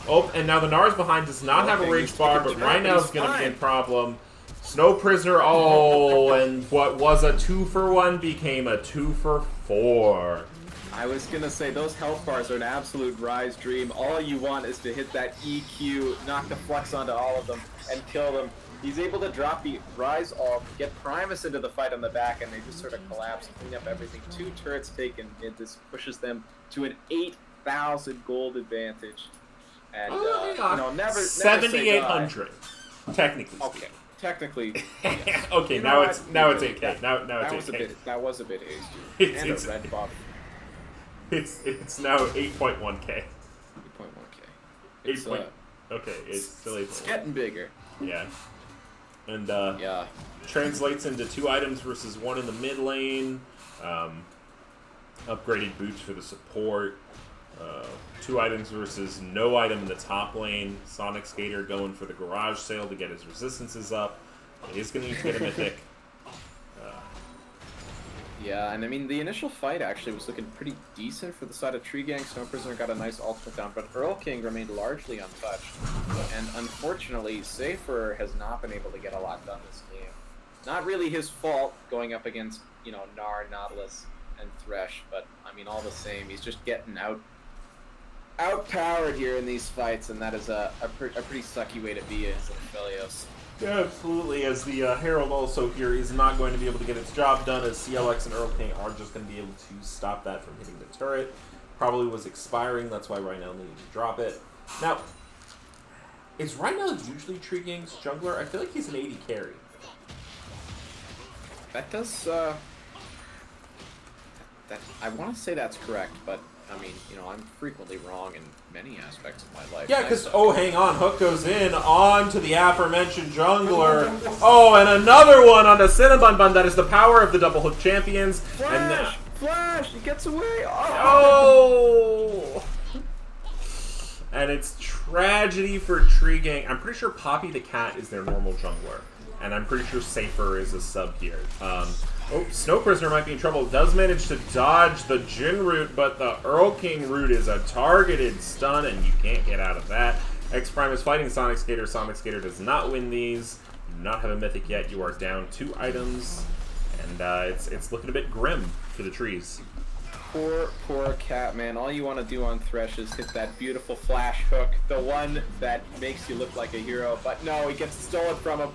Oh, and now the Gnar's behind does not have a rage bar, but Rhynel's going to be a problem. Snow Prisoner, and what was a 2-for-1 became a 2-for-4. I was going to say, those health bars are an absolute Rise dream. All you want is to hit that EQ, knock the Flux onto all of them, and kill them. He's able to drop the Rise off, get Primus into the fight on the back, and they just sort of collapse and clean up everything. 2 turrets taken, this pushes them to an 8,000 gold advantage. And, never 7,800, technically. Okay, technically. Yes. Okay, now it's 8K. Now it's 8K. That was a bit hasty. And a red buff. It's now 8.1K. 8.1K. Okay, it's still 8.1. It's getting bigger. Yeah. And translates into 2 items versus 1 in the mid lane. Upgraded boots for the support. 2 items versus no item in the top lane. Sonic Skater going for the garage sale to get his resistances up. It is going to need to get a mythic. Yeah, and I mean, the initial fight actually was looking pretty decent for the side of Tree Gang. Snow Prisoner got a nice ultimate down, but Earl King remained largely untouched. And unfortunately, Safer has not been able to get a lot done this game. Not really his fault going up against, Gnar, Nautilus, and Thresh, but I mean, all the same, he's just getting outpowered here in these fights, and that is a pretty sucky way to be as an Aphelios. Yeah, absolutely, as the Herald also here is not going to be able to get its job done, as CLX and Earl King are just going to be able to stop that from hitting the turret. Probably was expiring, that's why Rhynel needed to drop it. Now, is Rhynel usually Tree Gang's jungler? I feel like he's an 80 carry. That does, I want to say that's correct, but I mean, you know, I'm frequently wrong in many aspects of my life. Yeah, because, oh, hang on. Hook goes in on to the aforementioned jungler. Oh, and another one on the Cinnabon Bun. That is the power of the Double Hook champions. Flash! Flash! He gets away! Oh! And it's tragedy for Tree Gang. I'm pretty sure Poppy the Cat is their normal jungler. And I'm pretty sure Safer is a sub here. Oh, Snow Prisoner might be in trouble. Does manage to dodge the Jhin root, but the Earl King root is a targeted stun, and you can't get out of that. X Prime is fighting Sonic Skater. Sonic Skater does not win these. You do not have a mythic yet. You are down 2 items, and it's looking a bit grim for the trees. Poor cat, man. All you want to do on Thresh is hit that beautiful flash hook, the one that makes you look like a hero, but no, he gets it stolen from him.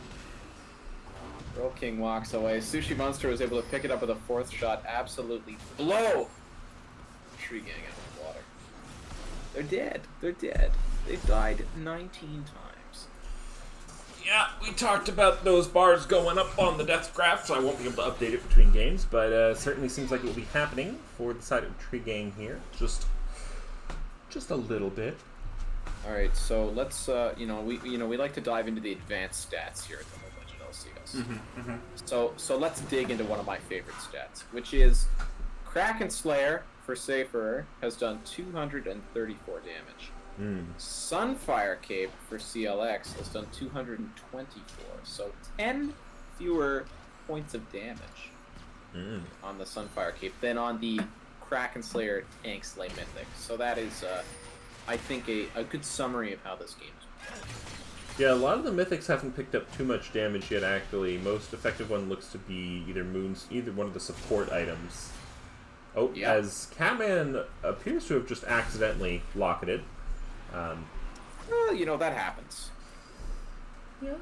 Earl King walks away. Sushi Monster was able to pick it up with a 4th shot. Absolutely blow Tree Gang out of the water. They're dead. They're dead. They've died 19 times. Yeah, we talked about those bars going up on the death graph, so I won't be able to update it between games, but certainly seems like it will be happening for the side of Tree Gang here. Just a little bit. All right, so let's we like to dive into the advanced stats here at the LCS. So let's dig into one of my favorite stats, which is Kraken Slayer for Safer has done 234 damage. Sunfire Cape for CLX has done 224, so 10 fewer points of damage on the Sunfire Cape than on the Kraken Slayer Tank Slay Mythic. So that is, I think, a good summary of how this game is played. Yeah, a lot of the mythics haven't picked up too much damage yet, actually. Most effective one looks to be either one of the support items. Oh, yeah. As Catman appears to have just accidentally locketed. Well, you know, that happens. Yeah.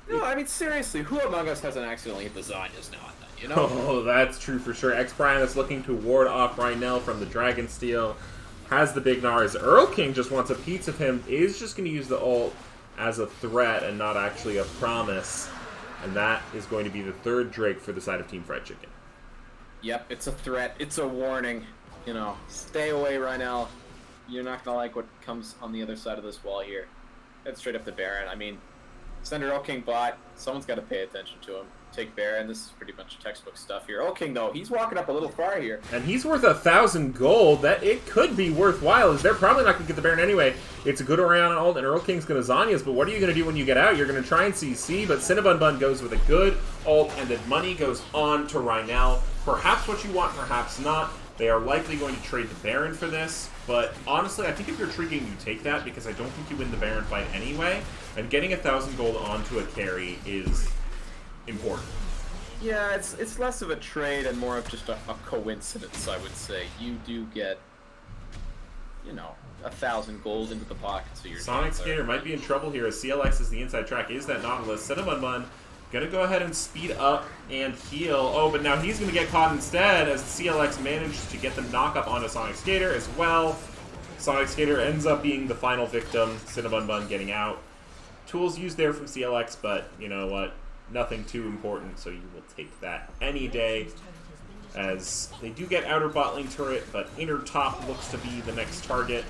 No, I mean, seriously, who among us hasn't accidentally hit the Zanyas now and then, you know? Oh, that's true for sure. X-Prime is looking to ward off Rhynel from the Dragon Steel. Has the big Nars. Earl King just wants a piece of him. Is just going to use the ult as a threat and not actually a promise. And that is going to be the 3rd Drake for the side of Team Fried Chicken. Yep, it's a threat. It's a warning. You know, stay away, Rhynel. You're not going to like what comes on the other side of this wall here. Head straight up to Baron. I mean, send Earl King bot. Someone's got to pay attention to him. Take Baron. This is pretty much textbook stuff here. Earl King, though, he's walking up a little far here. And he's worth 1,000 gold. That it could be worthwhile, as they're probably not going to get the Baron anyway. It's a good Orianna ult, and Earl King's going to Zanyas, but what are you going to do when you get out? You're going to try and CC, but Cinnabon Bun goes with a good ult, and the money goes on to Rhynel. Perhaps what you want, perhaps not. They are likely going to trade the Baron for this, but honestly, I think if you're Tree Gang, you take that, because I don't think you win the Baron fight anyway, and getting 1,000 gold onto a carry is important. Yeah, it's less of a trade and more of just a coincidence, I would say. You do get, you know, 1,000 gold into the pocket, so you're Sonic Skater might be in trouble here, as CLX is the inside track, is that Nautilus. Cinnabon Bun gonna go ahead and speed up and heal. Oh, but now he's gonna get caught instead, as CLX managed to get the knock-up onto Sonic Skater as well. Sonic Skater ends up being the final victim, Cinnabon Bun getting out. Tools used there from CLX, but you know what? Nothing too important, so you will take that any day. As they do get outer bot lane turret, but inner top looks to be the next target.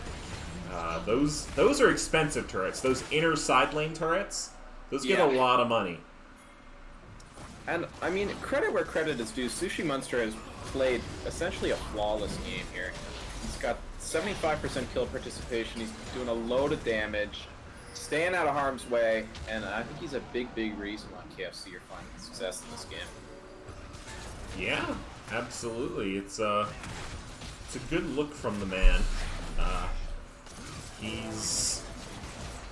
Those are expensive turrets. Those inner side lane turrets, those get a lot of money. And, I mean, credit where credit is due. Sushi Monster has played essentially a flawless game here. He's got 75% kill participation. He's doing a load of damage, staying out of harm's way, and I think he's a big, big reason why KFC are finding success in this game. Yeah, absolutely. It's a good look from the man. He's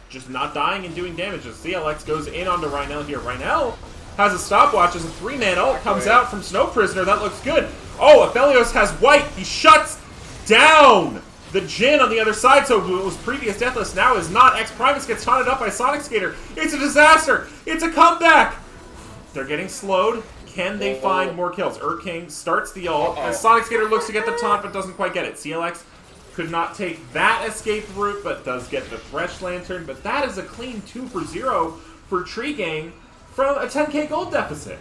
just not dying and doing damage. As CLX goes in onto Rhynel here. Rhynel has a stopwatch as a 3-man ult comes out from Snow Prisoner. That looks good. Oh, Aphelios has white. He shuts down the Jhin on the other side, so it was previous Deathless, now is not. X-Primus gets taunted up by Sonic Skater. It's a disaster. It's a comeback. They're getting slowed. Can they find more kills? King starts the ult, and Sonic Skater looks to get the taunt, but doesn't quite get it. CLX could not take that escape route, but does get the Thresh Lantern. But that is a clean 2 for 0 for Tree Gang from a 10k gold deficit.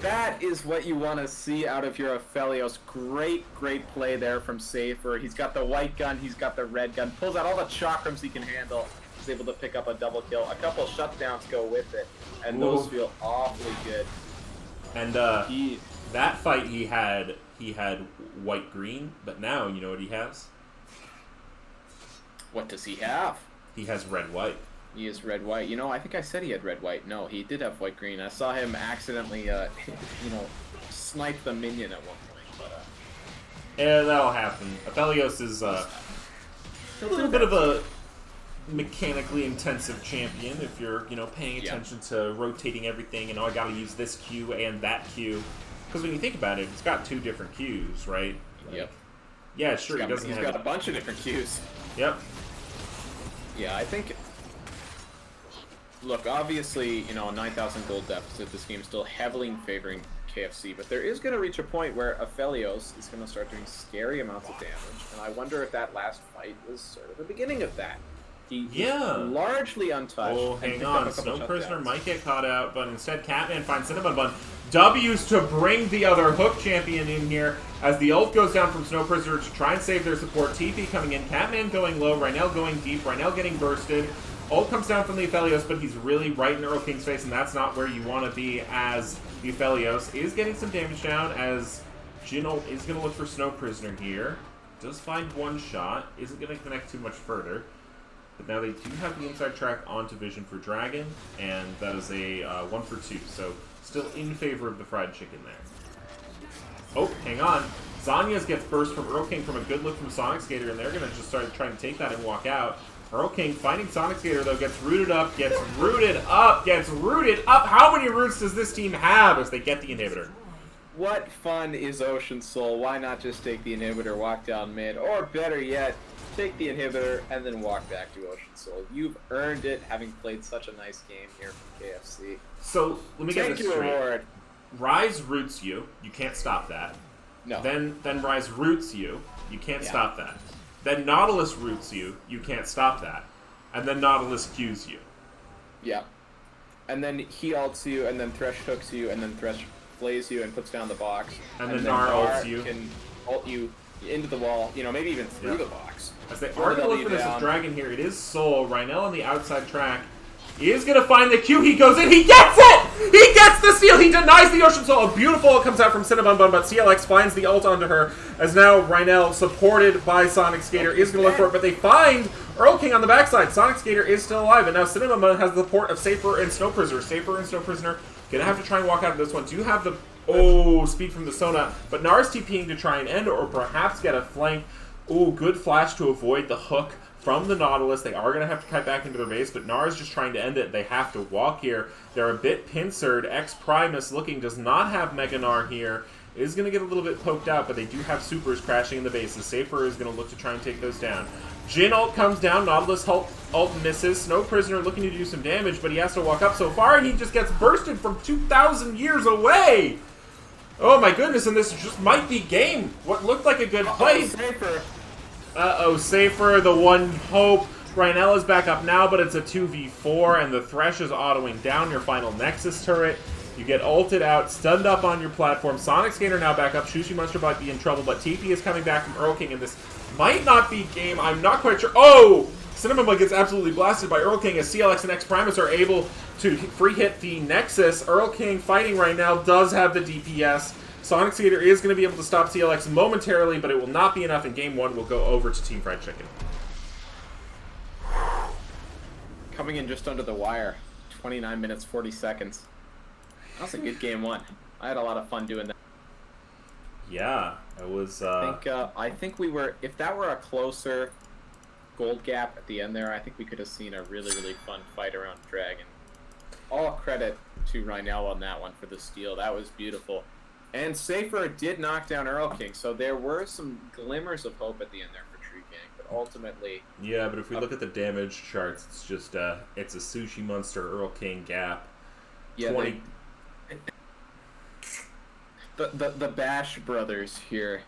That is what you want to see out of your Aphelios. Great play there from Safer. He's got the white gun, he's got the red gun, pulls out all the chakrams he can handle. He's able to pick up a double kill. A couple shutdowns go with it, and those feel awfully good. And that fight he had white-green, but now you know what he has? What does he have? He has red-white. He is red-white. You know, I think I said he had red-white. No, he did have white-green. I saw him accidentally, snipe the minion at one point. But, yeah, that'll happen. Aphelios is a little bit of a mechanically intensive champion if you're, paying attention to rotating everything and, I gotta use this Q and that Q. Because when you think about it, it's got 2 different Qs, right? Yep. Yeah, sure, he's got a bunch of different Qs. Yep. Yeah, I think... Look, obviously, 9,000 gold deficit, this game's still heavily favoring KFC, but there is going to reach a point where Aphelios is going to start doing scary amounts of damage, and I wonder if that last fight was sort of the beginning of that. He's largely untouched. Oh, hang on. Snow Prisoner might get caught out, but instead Catman finds Cinnamon Bun. W's to bring the other hook champion in here as the ult goes down from Snow Prisoner to try and save their support. TP coming in, Catman going low, Rhynel going deep, Rhynel getting bursted. Ult comes down from the Aphelios, but he's really right in Earl King's face, and that's not where you want to be as the Aphelios is getting some damage down as Jin ult is going to look for Snow Prisoner here. Does find one shot, isn't going to connect too much further. But now they do have the inside track onto Vision for Dragon, and that is a 1 for 2, so still in favor of the fried chicken there. Oh, hang on. Zhonya's gets burst from Earl King from a good look from Sonic Skater, and they're going to just start trying to take that and walk out. Earl King finding Sonic Skater, though, gets rooted up. How many roots does this team have as they get the inhibitor? What fun is Ocean Soul? Why not just take the inhibitor, walk down mid, or better yet, take the inhibitor and then walk back to Ocean Soul? You've earned it, having played such a nice game here from KFC. So, let me get this straight. Reward. Ryze roots you. You can't stop that. No. Then Ryze roots you. You can't stop that. Then Nautilus roots you. You can't stop that. And then Nautilus Qs you. Yeah. And then he ults you, and then Thresh hooks you, and then Thresh flays you and puts down the box. And then Gnar ults you. Can ult you into the wall, maybe even through the box. As they are going to look for this dragon here, it is Soul. Rhynel on the outside track. He is going to find the Q. He goes in. He gets it! He gets the steal. He denies the Ocean Soul. A beautiful ult comes out from Cinnamon Bun, but CLX finds the ult onto her. As now Rhynel, supported by Sonic Skater, is going to look for it. But they find Earl King on the backside. Sonic Skater is still alive. And now Cinnamon Bun has the support of Safer and Snow Prisoner. Safer and Snow Prisoner going to have to try and walk out of this one. Do have the... speed from the Sona. But Gnar's TPing to try and end or perhaps get a flank. Good flash to avoid the hook from the Nautilus. They are going to have to cut back into their base, but Gnar is just trying to end it. They have to walk here. They're a bit pincered. X-Primus looking does not have Mega Gnar here. Is going to get a little bit poked out, but they do have supers crashing in the bases. Safer is going to look to try and take those down. Jin ult comes down. Nautilus ult misses. Snow Prisoner looking to do some damage, but he has to walk up so far, and he just gets bursted from 2,000 years away. Oh my goodness, and this just might be game. What looked like a good play. Safer. Safer, the one hope. Rhynel is back up now, but it's a 2v4, and the Thresh is autoing down your final Nexus turret. You get ulted out, stunned up on your platform. Sonic Skater now back up. Shushi Monster might be in trouble, but TP is coming back from Earl King, and this might not be game. I'm not quite sure. Cinnamon Bun gets absolutely blasted by Earl King as CLX and X-Primus are able to free hit the Nexus. Earl King fighting right now does have the DPS. Sonic Skater is going to be able to stop CLX momentarily, but it will not be enough, and Game 1 will go over to Team Fried Chicken. Coming in just under the wire. 29 minutes, 40 seconds. That was a good Game 1. I had a lot of fun doing that. Yeah, it was... I think we were... If that were a closer gold gap at the end there, I think we could have seen a really, really fun fight around Dragon. All credit to Rhynel on that one for the steal. That was beautiful. And Safer did knock down Earl King, so there were some glimmers of hope at the end there for True Gang, but ultimately... Yeah, but if we look at the damage charts, it's just, it's a Sushi Monster Earl King gap. Yeah, 20... The Bash brothers here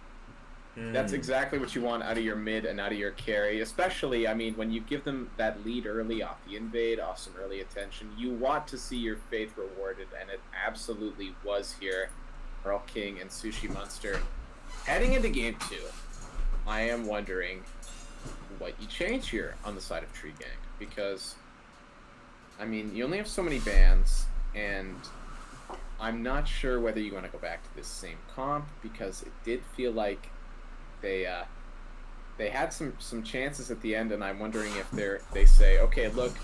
That's exactly what you want out of your mid and out of your carry. Especially, I mean, when you give them that lead early off the invade, off some early attention, you want to see your faith rewarded, and it absolutely was here. Earl King and Sushi Monster. Heading into game 2, I am wondering what you change here on the side of Tree Gang. Because, I mean, you only have so many bans, and I'm not sure whether you want to go back to this same comp, because it did feel like they had some chances at the end, and I'm wondering if they say, okay, look,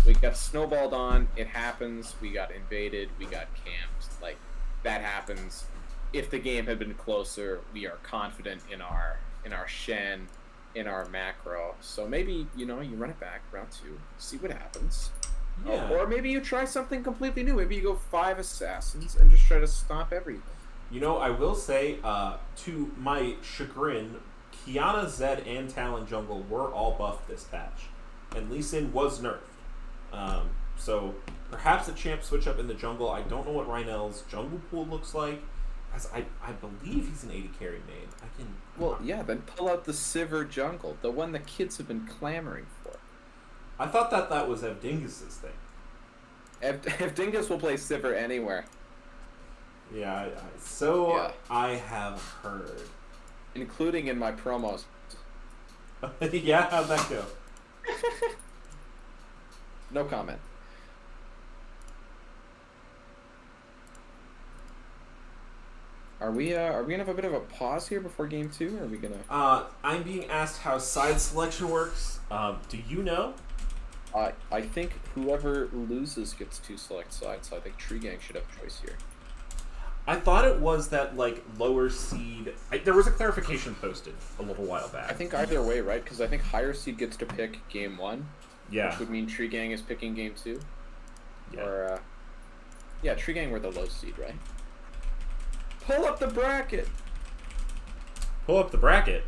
we got snowballed on, it happens, we got invaded, we got camped, like, that happens. If the game had been closer, we are confident in our Shen, in our macro. So maybe, you run it back round 2, see what happens. Yeah. Or maybe you try something completely new. Maybe you go 5 assassins and just try to stomp everything. I will say, to my chagrin, Kiana, Zed, and Talon Jungle were all buffed this patch. And Lee Sin was nerfed. So perhaps a champ switch up in the jungle. I don't know what Rheinel's jungle pool looks like, as I believe he's an 80 carry main. Then pull out the Sivir jungle, the one the kids have been clamoring for. I thought that was Evdingus's thing. Evdingus will play Sivir anywhere. Yeah, I have heard. Including in my promos. Yeah, how'd that go? No comment. Are we gonna have a bit of a pause here before game 2? Or are we gonna? I'm being asked how side selection works. Do you know? I think whoever loses gets to select sides, so I think Tree Gang should have a choice here. I thought it was that, lower seed... there was a clarification posted a little while back. I think either way, right? Because I think higher seed gets to pick game 1. Yeah. Which would mean Tree Gang is picking game 2. Yeah. Or, Tree Gang were the low seed, right? Pull up the bracket! Pull up the bracket?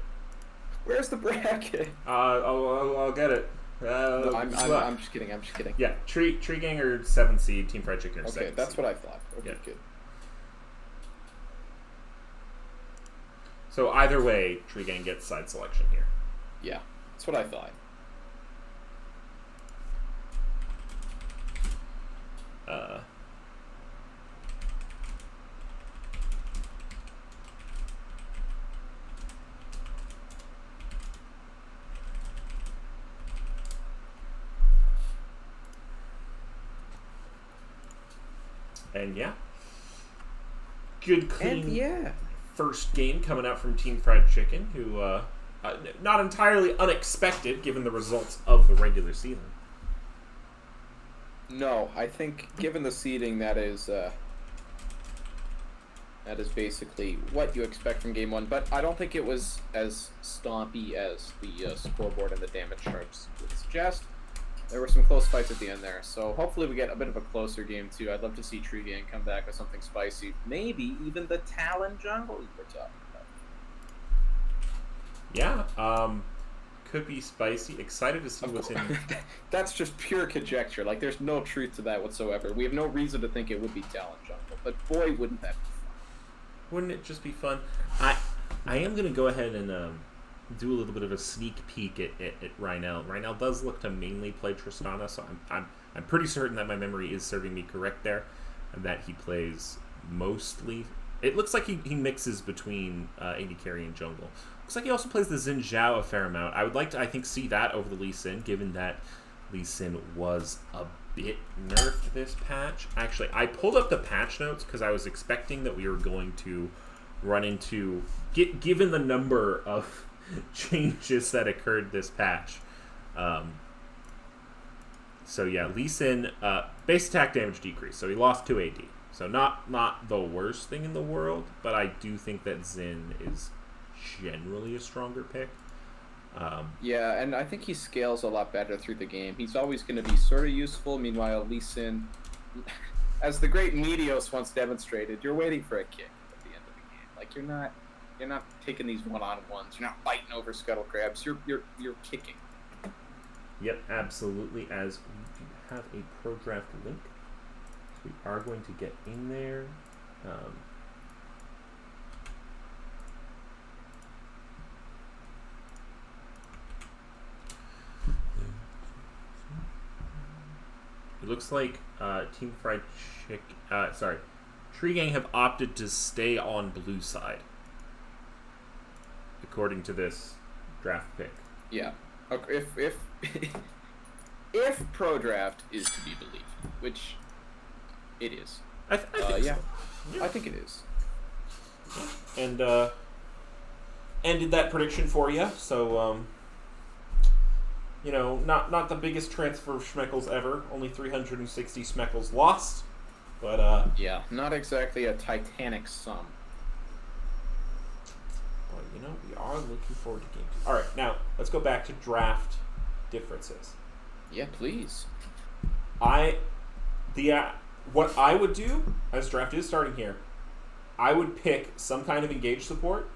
Where's the bracket? I'll get it. No, I'm just kidding. Yeah, Tree Gang are 7th seed, Team Fried Chicken are 7th Okay, that's seed. what I thought. Okay, Yeah. good. So either way, Tree Gang gets side selection here. Yeah, that's what I thought. And yeah. Good, clean And yeah. first game coming out from Team Fried Chicken, who, not entirely unexpected given the results of the regular season. No, I think given the seeding, that is basically what you expect from game 1. But I don't think it was as stompy as the scoreboard and the damage charts would suggest. There were some close fights at the end there, so hopefully we get a bit of a closer game 2. I'd love to see Tree Gang come back with something spicy. Maybe even the Talon jungle you were talking about. Yeah, could be spicy. Excited to see what's in. That's just pure conjecture. Like, there's no truth to that whatsoever. We have no reason to think it would be Talon jungle, but boy, wouldn't that be fun. Wouldn't it just be fun? I am gonna go ahead and do a little bit of a sneak peek at Rheinel. Rheinel does look to mainly play Tristana, so I'm pretty certain that my memory is serving me correct there, and that he plays mostly. It looks like he mixes between AD carry and jungle. Looks like he also plays the Xin Zhao a fair amount. I would like to, I think, see that over the Lee Sin, given that Lee Sin was a bit nerfed this patch. Actually, I pulled up the patch notes because I was expecting that we were going to run into, given the number of changes that occurred this patch. So yeah, Lee Sin, base attack damage decreased, so he lost 2 AD. So not the worst thing in the world, but I do think that Xin is generally a stronger pick. Yeah, and I think he scales a lot better through the game. He's always going to be sort of useful. Meanwhile, Lee Sin, as the great Meteos once demonstrated, you're waiting for a kick at the end of the game. Like, you're not taking these one-on-ones. You're not fighting over scuttle crabs. You're kicking. Yep, absolutely. As we have a pro draft link, we are going to get in there. It looks like Team Fried Chick. Sorry, Tree Gang have opted to stay on blue side, according to this draft pick. Yeah. Okay, if pro draft is to be believed, which it is. I think yeah. so. Yeah. I think it is. And ended that prediction for you. So, not the biggest transfer of Schmeckles ever. Only 360 Schmeckles lost. But, yeah, not exactly a titanic sum. Well, we are looking forward to game 2. All right, now, let's go back to draft differences. Yeah, please. What I would do, as draft is starting here, I would pick some kind of engage support,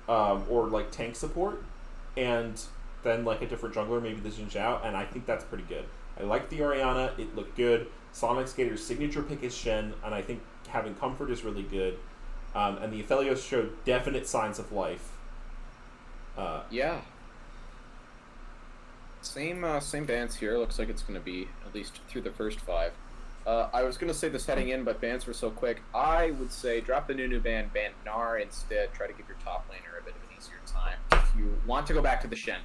or like tank support, and then like a different jungler, maybe the Jin Zhao, and I think that's pretty good. I like the Orianna, it looked good. Sonic Skater's signature pick is Shen, and I think having Comfort is really good. And the Aphelios showed definite signs of life. Yeah. Same bans here. Looks like it's going to be at least through the first 5. I was going to say this heading in, but bans were so quick. I would say drop the Nunu ban, ban Gnar instead. Try to give your top laner a bit of an easier time. If you want to go back to the Shen.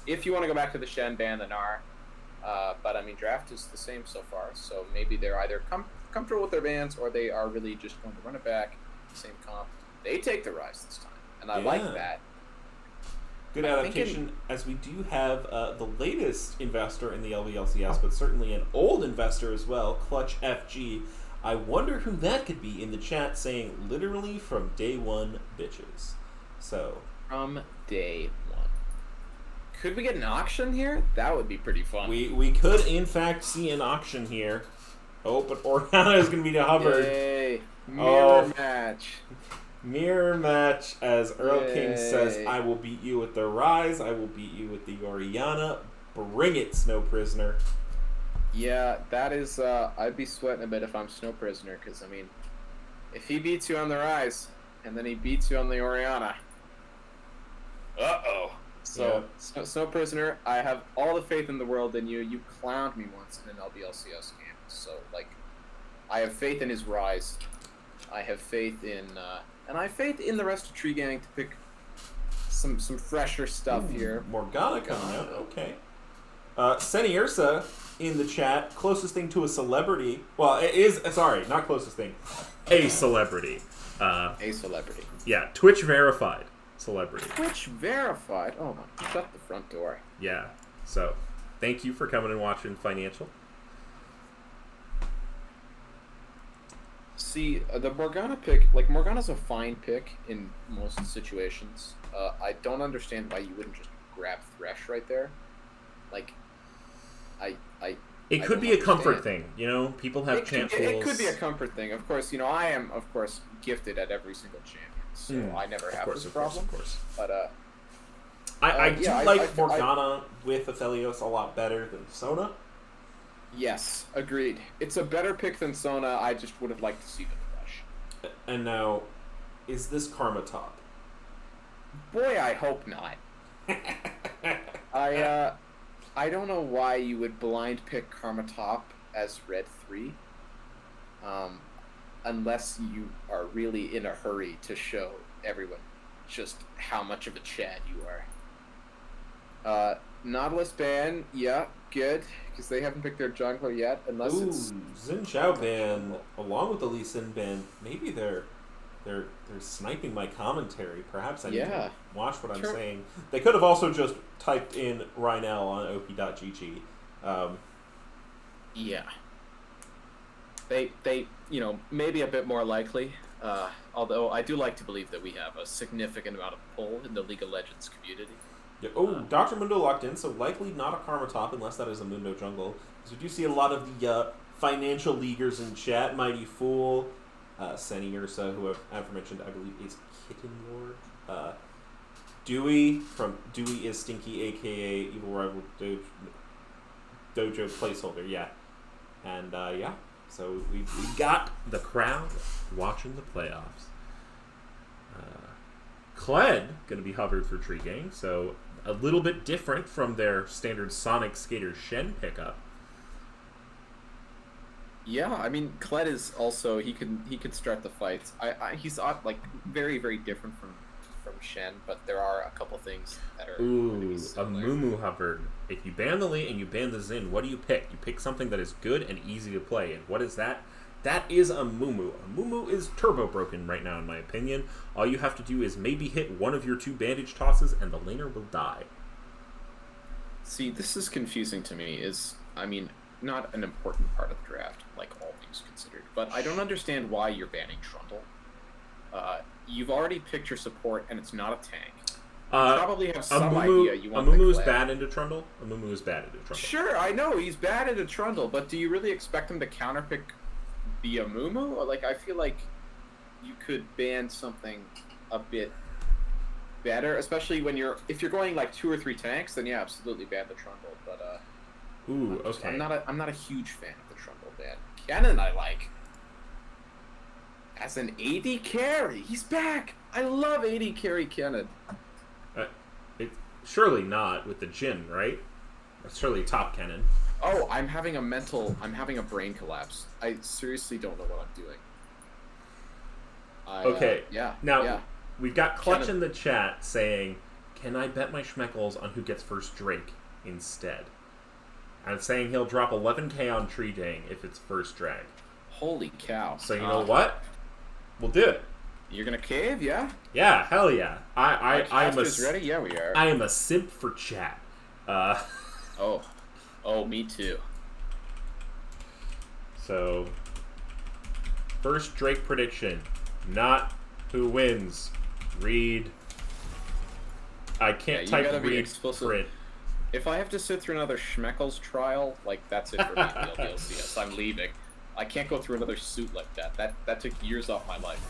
If you want to go back to the Shen, ban the Gnar. But, I mean, draft is the same so far. So maybe they're either comfortable with their bans or they are really just going to run it back. Same comp. They take the Rise this time. And I like that. Good adaptation, as we do have the latest investor in the LVLCS, but certainly an old investor as well, Clutch FG. I wonder who that could be in the chat saying, literally from day one, bitches. So. From day one. Could we get an auction here? That would be pretty fun. We could, in fact, see an auction here. Oh, but Orianna is going to be hovered. Yay. Mirror match. Mirror match, as Earl Yay. King says, I will beat you with the Rise, I will beat you with the Orianna. Bring it, Snow Prisoner. Yeah, that is, I'd be sweating a bit if I'm Snow Prisoner, because, I mean, if he beats you on the Rise, and then he beats you on the Orianna, uh-oh. So, yeah. Snow Prisoner, I have all the faith in the world in you. You clowned me once in an LBLCS game, so, like, I have faith in his Rise. I have faith in, and I have faith in the rest of Tree Gang to pick some fresher stuff here. Morgana coming out, okay. Seni Ursa in the chat, closest thing to a celebrity. Well, it is, sorry, not closest thing. A celebrity. A celebrity. Yeah, Twitch verified celebrity. Twitch verified? Oh my, shut the front door. Yeah, so thank you for coming and watching Financial. See, the Morgana pick, like, Morgana's a fine pick in most situations. I don't understand why you wouldn't just grab Thresh right there. Like, It could be a comfort thing, people have champ pools. It could be a comfort thing. Of course, I am, of course, gifted at every single champion, so I never have this problem. Of course. But, I do like Morgana with Aphelios a lot better than Sona. Yes, agreed. It's a better pick than Sona. I just would have liked to see the Thresh. And now, is this Karma top? Boy, I hope not. I don't know why you would blind pick Karma top as red 3, unless you are really in a hurry to show everyone just how much of a Chad you are. Nautilus ban, yeah, good, because they haven't picked their jungler yet, unless it's... Xin Zhao ban, along with the Lee Sin ban, maybe they're sniping my commentary. Perhaps I need to watch what I'm saying. They could have also just typed in Rhinel on op.gg. Yeah. They maybe a bit more likely, although I do like to believe that we have a significant amount of pull in the League of Legends community. Yeah. Oh, Dr. Mundo locked in, so likely not a Karma top unless that is a Mundo jungle. Because we do see a lot of the financial leaguers in chat. Mighty Fool, Seni Ursa, who I've aforementioned, I believe is Kitten Lord. Dewey from Dewey is Stinky, aka Evil Rival Dojo placeholder, yeah. And so we got the crowd watching the playoffs. Kled going to be hovered for Tree Gang, so a little bit different from their standard Sonic Skater Shen pickup. Yeah, I mean, Kled is also he could start the fights. He's like very very different from Shen, but there are a couple things that are going to be Ooh, a similar. Mumu Hubbard. If you ban the Li and you ban the Xin, what do you pick? You pick something that is good and easy to play. And what is that? That is a Mumu. A Mumu is turbo broken right now, in my opinion. All you have to do is maybe hit one of your 2 bandage tosses, and the laner will die. See, this is confusing to me. I mean, not an important part of the draft, like all things considered. But I don't understand why you're banning Trundle. You've already picked your support, and it's not a tank. You probably have some idea you want Amumu the is Kled. bad into Trundle. Amumu is bad into Trundle. Sure, I know he's bad into Trundle, but do you really expect him to counterpick the Amumu? Or, like, I feel like you could ban something a bit better, especially if you're going like 2 or 3 tanks, then yeah, absolutely ban the Trundle. But Ooh, okay. I'm not a huge fan of the Trundle ban. Cannon I like. As an AD carry, he's back. I love AD carry Cannon. Surely not with the Jin, right? That's surely top cannon. Oh, I'm having a brain collapse. I seriously don't know what I'm doing. Okay. Yeah. Now, yeah. we've got Clutch Cannon. in the chat saying, can I bet my Schmeckles on who gets first Drake instead? I'm saying he'll drop 11k on Tree Dang if it's first drag. Holy cow. So you know what? We'll do it. You're gonna cave, yeah? Yeah, hell yeah. I'm a ready? Yeah, we are. I am a simp for chat. Oh, me too. So, first Drake prediction, not who wins. Read. I can't you type gotta be read explicit. print. If I have to sit through another Schmeckles trial, like that's it for me. LCS. I'm leaving. I can't go through another suit like that. That took years off my life.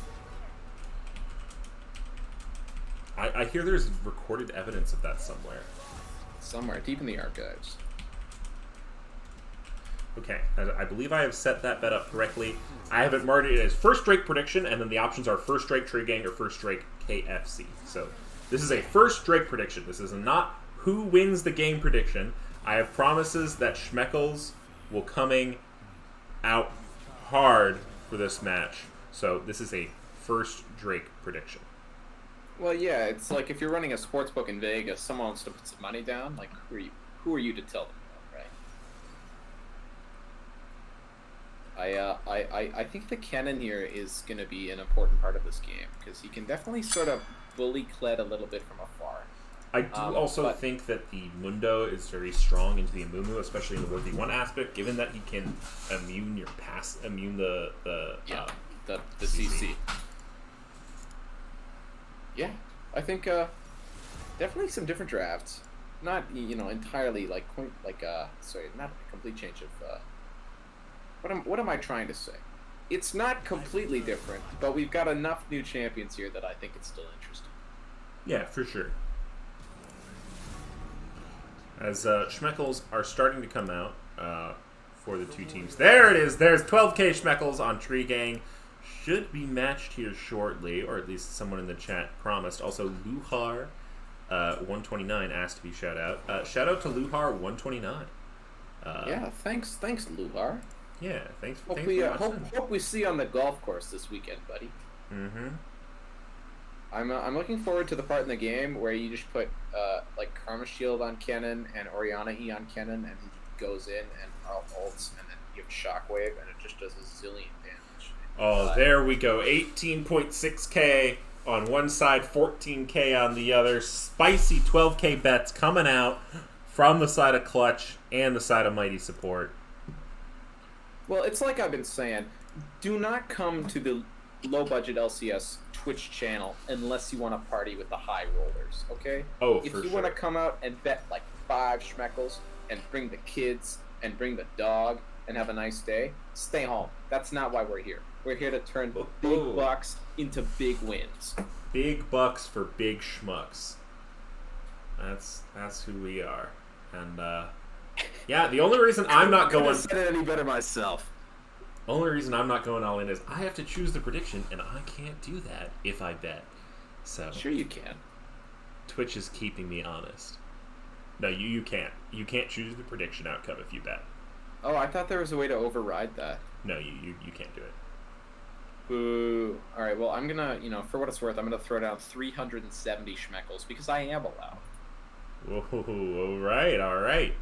I hear there's recorded evidence of that somewhere. Somewhere deep in the archives. Okay, I believe I have set that bet up correctly. I have it marked it as first Drake prediction, and then the options are first Drake Tree Gang or first Drake KFC. So this is a first Drake prediction. This is not who wins the game prediction. I have promises that Schmeckles will coming out hard for this match. So this is a first Drake prediction. Well, yeah, it's like if you're running a sportsbook in Vegas, someone wants to put some money down. Like, who are you to tell them that, right? I think the Kennen here is going to be an important part of this game because he can definitely sort of bully Kled a little bit from afar. I do also think that the Mundo is very strong into the Amumu, especially in the 1v1 aspect, given that he can immune the CC. Yeah, I think definitely some different drafts. Not entirely not a complete change of. What am I trying to say? It's not completely different, but we've got enough new champions here that I think it's still interesting. Yeah, for sure. As Schmeckles are starting to come out for the 2 teams. There it is. There's 12k Schmeckles on Tree Gang. Should be matched here shortly, or at least someone in the chat promised. Also, Luhar 129 asked to be shout out. Shout out to Luhar 129. Yeah, thanks Luhar. Yeah, thanks for hope we see you on the golf course this weekend, buddy. Mm-hmm. I'm looking forward to the part in the game where you just put like Karma Shield on Kennen and Orianna E on Kennen, and he goes in and ults, and then you have Shockwave, and it just does a zillion damage. Oh, there we go. 18.6k on one side, 14k on the other. Spicy 12k bets coming out from the side of Clutch and the side of Mighty Support. Well, it's like I've been saying, do not come to the low-budget LCS Twitch channel unless you want to party with the high rollers, okay? Oh, if for you sure. want to come out and bet like 5 Schmeckles and bring the kids and bring the dog and have a nice day, stay home. That's not why we're here. We're here to turn big bucks into big wins. Big bucks for big schmucks. That's who we are. And yeah, the only reason I'm not going. I couldn't have said it any better myself. Only reason I'm not going all in is I have to choose the prediction, and I can't do that if I bet. So sure you can. Twitch is keeping me honest. No, you can't. You can't choose the prediction outcome if you bet. Oh, I thought there was a way to override that. No, you can't do it. Boo. Alright, well, I'm gonna, for what it's worth, I'm gonna throw down 370 schmeckles because I am allowed. Whoa, all right.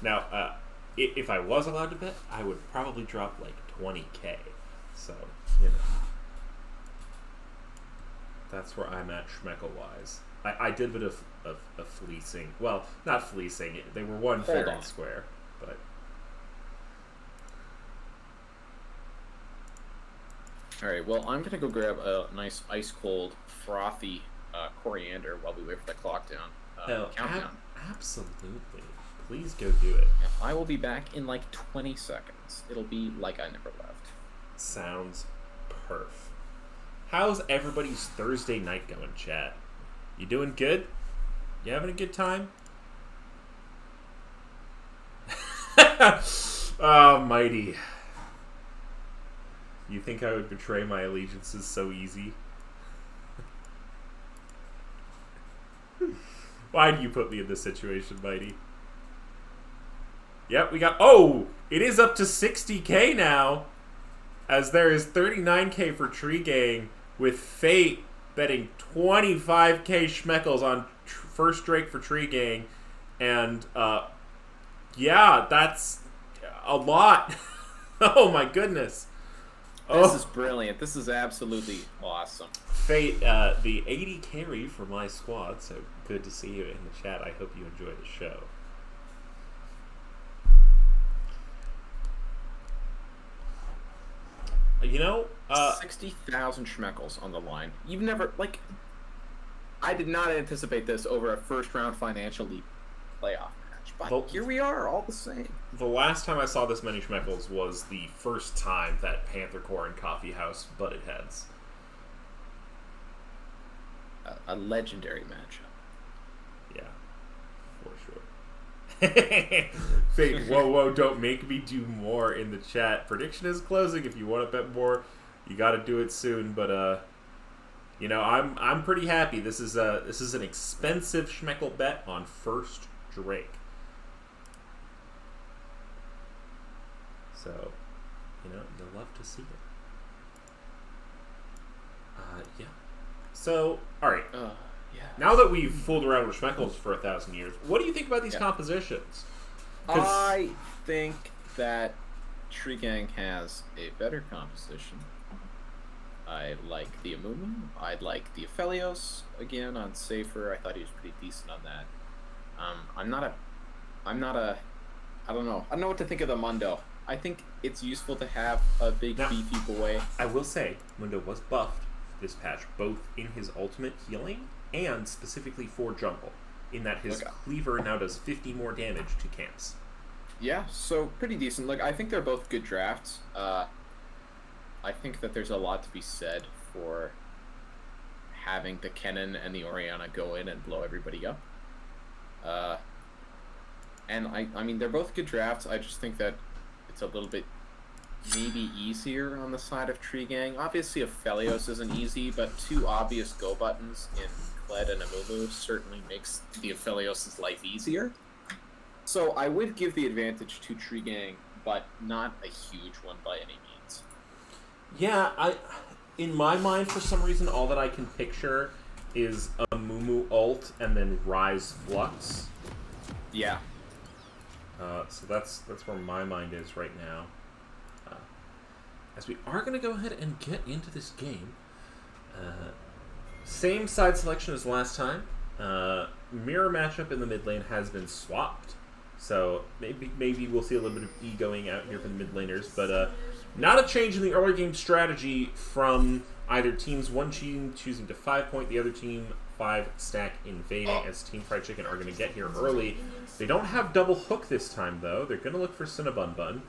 Now, if I was allowed to bet, I would probably drop like 20K. So, that's where I'm at schmeckle-wise. I did a bit of fleecing. Well, not fleecing. They were one fair and square, but... Alright, well, I'm gonna go grab a nice ice-cold, frothy coriander while we wait for the clock down. Countdown. Absolutely. Please go do it. And I will be back in like 20 seconds. It'll be like I never left. Sounds perf. How's everybody's Thursday night going, chat? You doing good? You having a good time? Oh, mighty. You think I would betray my allegiances so easy? Why do you put me in this situation, mighty? Yep, we got... Oh! It is up to 60K now! As there is 39K for Tree Gang, with Fate betting 25K schmeckles on first Drake for Tree Gang. And, yeah, that's a lot. Oh my goodness. This is brilliant. This is absolutely awesome. Fate, the 80 carry for my squad, so good to see you in the chat. I hope you enjoy the show. You know, 60,000 schmeckles on the line. You've never, I did not anticipate this over a first-round Financial League playoff match, but here we are, all the same. The last time I saw this many schmeckles was the first time that Panther Corps and Coffee House butted heads. A legendary matchup. Yeah, for sure. Fate, whoa, don't make me do more in the chat. Prediction is closing. If you want to bet more, you got to do it soon. But I'm pretty happy. This is an expensive schmeckle bet on first Drake. So, you'll love to see it. Yeah. So, all right. Yeah. Now that we've fooled around with schmeckles for 1,000 years, what do you think about these compositions? I think that Tree Gang has a better composition. I like the Amumu. I like the Aphelios again on Safer. I thought he was pretty decent on that. I don't know what to think of the Mundo. I think it's useful to have a big beefy boy. I will say, Mundo was buffed this patch, both in his ultimate healing and specifically for jungle, in that his cleaver now does 50 more damage to camps. Yeah, so pretty decent. I think they're both good drafts. I think that there's a lot to be said for having the Kennen and the Orianna go in and blow everybody up. And I mean, they're both good drafts. I just think that it's a little bit maybe easier on the side of Tree Gang. Obviously, Aphelios isn't easy, but two obvious go buttons in Kled and Amumu certainly makes the Aphelios' life easier. So I would give the advantage to Tree Gang, but not a huge one by any means. Yeah, in my mind, for some reason, all that I can picture is Amumu ult and then Rise Flux. Yeah. So that's where my mind is right now. As we are going to go ahead and get into this game. Same side selection as last time. Mirror matchup in the mid lane has been swapped. So maybe we'll see a little bit of E going out here for the mid laners. But not a change in the early game strategy from either teams. One team choosing to 5-point, the other team 5-stack invading, as Team Fried Chicken are going to get here early. They don't have double hook this time, though. They're going to look for Cinnabon Bun.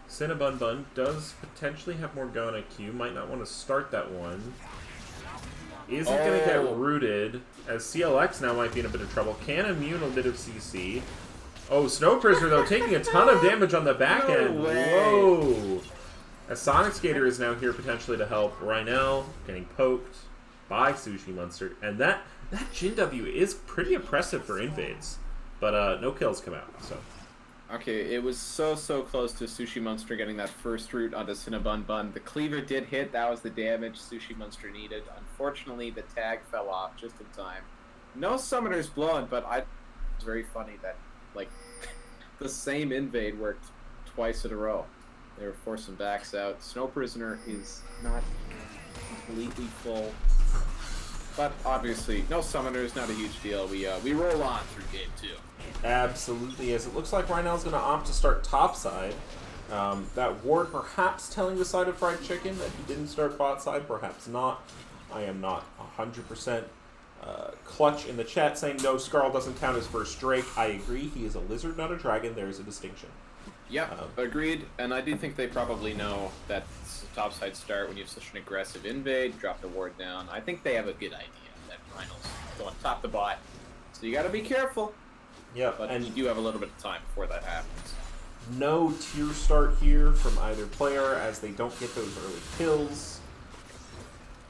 Cinnabon Bun does potentially have more go on IQ. Might not want to start that one. Is it going to get rooted? As CLX now might be in a bit of trouble. Can immune a bit of CC. Oh, Snow Prisoner, though, taking a ton of damage on the back end. Whoa! As Sonic Skater is now here potentially to help. Rhynel getting poked by Sushi Monster. And that Jin W is pretty oppressive for invades. But no kills come out, so... Okay, it was so close to Sushi Monster getting that first root onto Cinnabon Bun. The cleaver did hit. That was the damage Sushi Monster needed. Unfortunately, the tag fell off just in time. No summoners blown, but it's very funny that, like, the same invade worked twice in a row. They were forcing backs out. Snow Prisoner is not completely full. But obviously, no summoners, not a huge deal. We roll on through game 2. Absolutely is. It looks like Rhinell's going to opt to start topside. That ward perhaps telling the side of Fried Chicken that he didn't start bot side, perhaps not. I am not 100% clutch in the chat saying no, Skarl doesn't count as first Drake. I agree. He is a lizard, not a dragon. There is a distinction. Yeah, agreed. And I do think they probably know that topside start when you have such an aggressive invade, drop the ward down. I think they have a good idea that Rhinell's going top to bot. So you got to be careful. Yeah, but and you do have a little bit of time before that happens. No tier start here from either player as they don't get those early kills.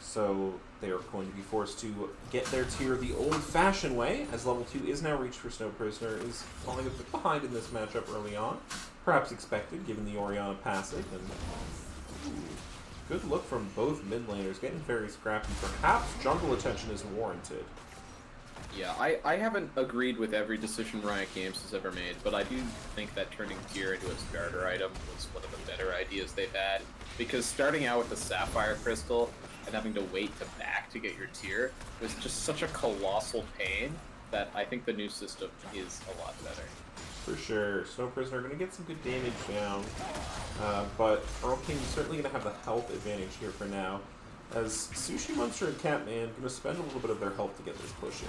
So they are going to be forced to get their tier the old-fashioned way, as level 2 is now reached for Snow Prisoner, is falling a bit behind in this matchup early on. Perhaps expected, given the Orianna passive. And good look from both mid laners, getting very scrappy. Perhaps jungle attention is warranted. Yeah, I haven't agreed with every decision Riot Games has ever made, but I do think that turning tier into a starter item was one of the better ideas they've had. Because starting out with the Sapphire Crystal and having to wait to back to get your tier was just such a colossal pain that I think the new system is a lot better. For sure. Snow Prisoner going to get some good damage down, but Earl King is certainly going to have the health advantage here for now, as Sushi Monster and Catman going to spend a little bit of their health to get this push in.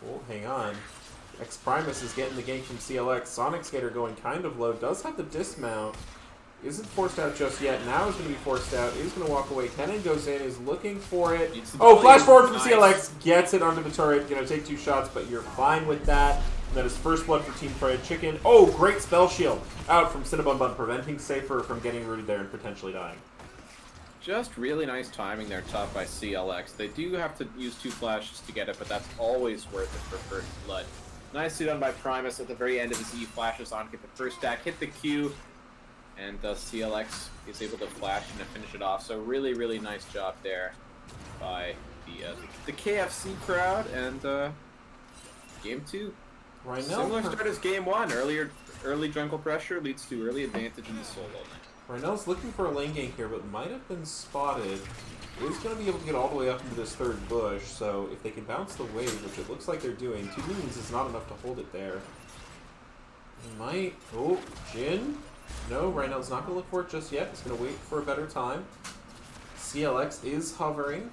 Oh, hang on. X Primus is getting the gank from CLX. Sonic Skater going kind of low. Does have the dismount. Isn't forced out just yet. Now is going to be forced out. Is going to walk away. Kennen goes in. Is looking for it. Oh, flash forward from CLX. Gets it under the turret. Going to take 2 shots, but you're fine with that. And that is first blood for Team Fried Chicken. Oh, great spell shield out from Cinnabon Bun, preventing Safer from getting rooted there and potentially dying. Just really nice timing there, top by CLX. They do have to use 2 flashes to get it, but that's always worth it for first blood. Nicely done by Primus at the very end of his E flashes on, get the first stack, hit the Q, and CLX is able to flash and to finish it off. So really, really nice job there by the KFC crowd, and game 2. Similar start as game 1. Early jungle pressure leads to early advantage in the solo lane. Rhinell's looking for a lane gank here, but might have been spotted. Is going to be able to get all the way up into this third bush, so if they can bounce the wave, which it looks like they're doing, 2 minions is not enough to hold it there. He might... Oh, Jhin? No, Rhinell's not going to look for it just yet. He's going to wait for a better time. CLX is hovering.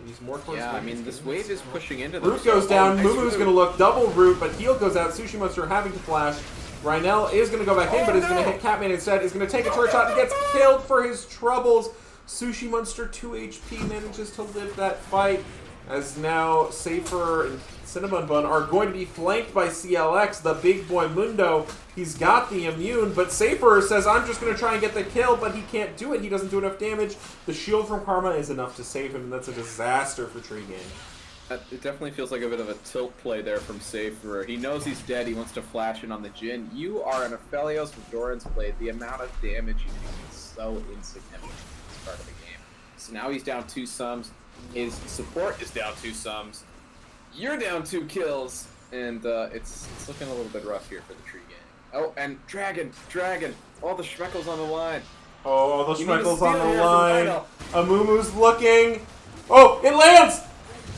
He's more towards I mean, this wave is pushing into them. Root goes down. Mumu's going to look double root, but heal goes out. Sushi Monster having to flash. Rhinell is going to go back in, but is going to hit Catman instead. Is going to take a turret shot and gets killed for his troubles. Sushi Monster 2 HP manages to live that fight, as now Safer and Cinnabon Bun are going to be flanked by CLX, the big boy Mundo. He's got the immune, but Safer says, I'm just going to try and get the kill, but he can't do it. He doesn't do enough damage. The shield from Karma is enough to save him, and that's a disaster for Tree Gang. It definitely feels like a bit of a tilt play there from Safer. He knows he's dead. He wants to flash in on the Jhin. You are an Aphelios with Doran's Blade. The amount of damage you do is so insignificant in this part of the game. So now he's down 2 sums. His support is down 2 sums. You're down 2 kills. And it's looking a little bit rough here for the Tree Gang. Oh, and Dragon! All the Schmeckles on the line. Oh, all the Schmeckles on the line. Amumu's looking. Oh, it lands!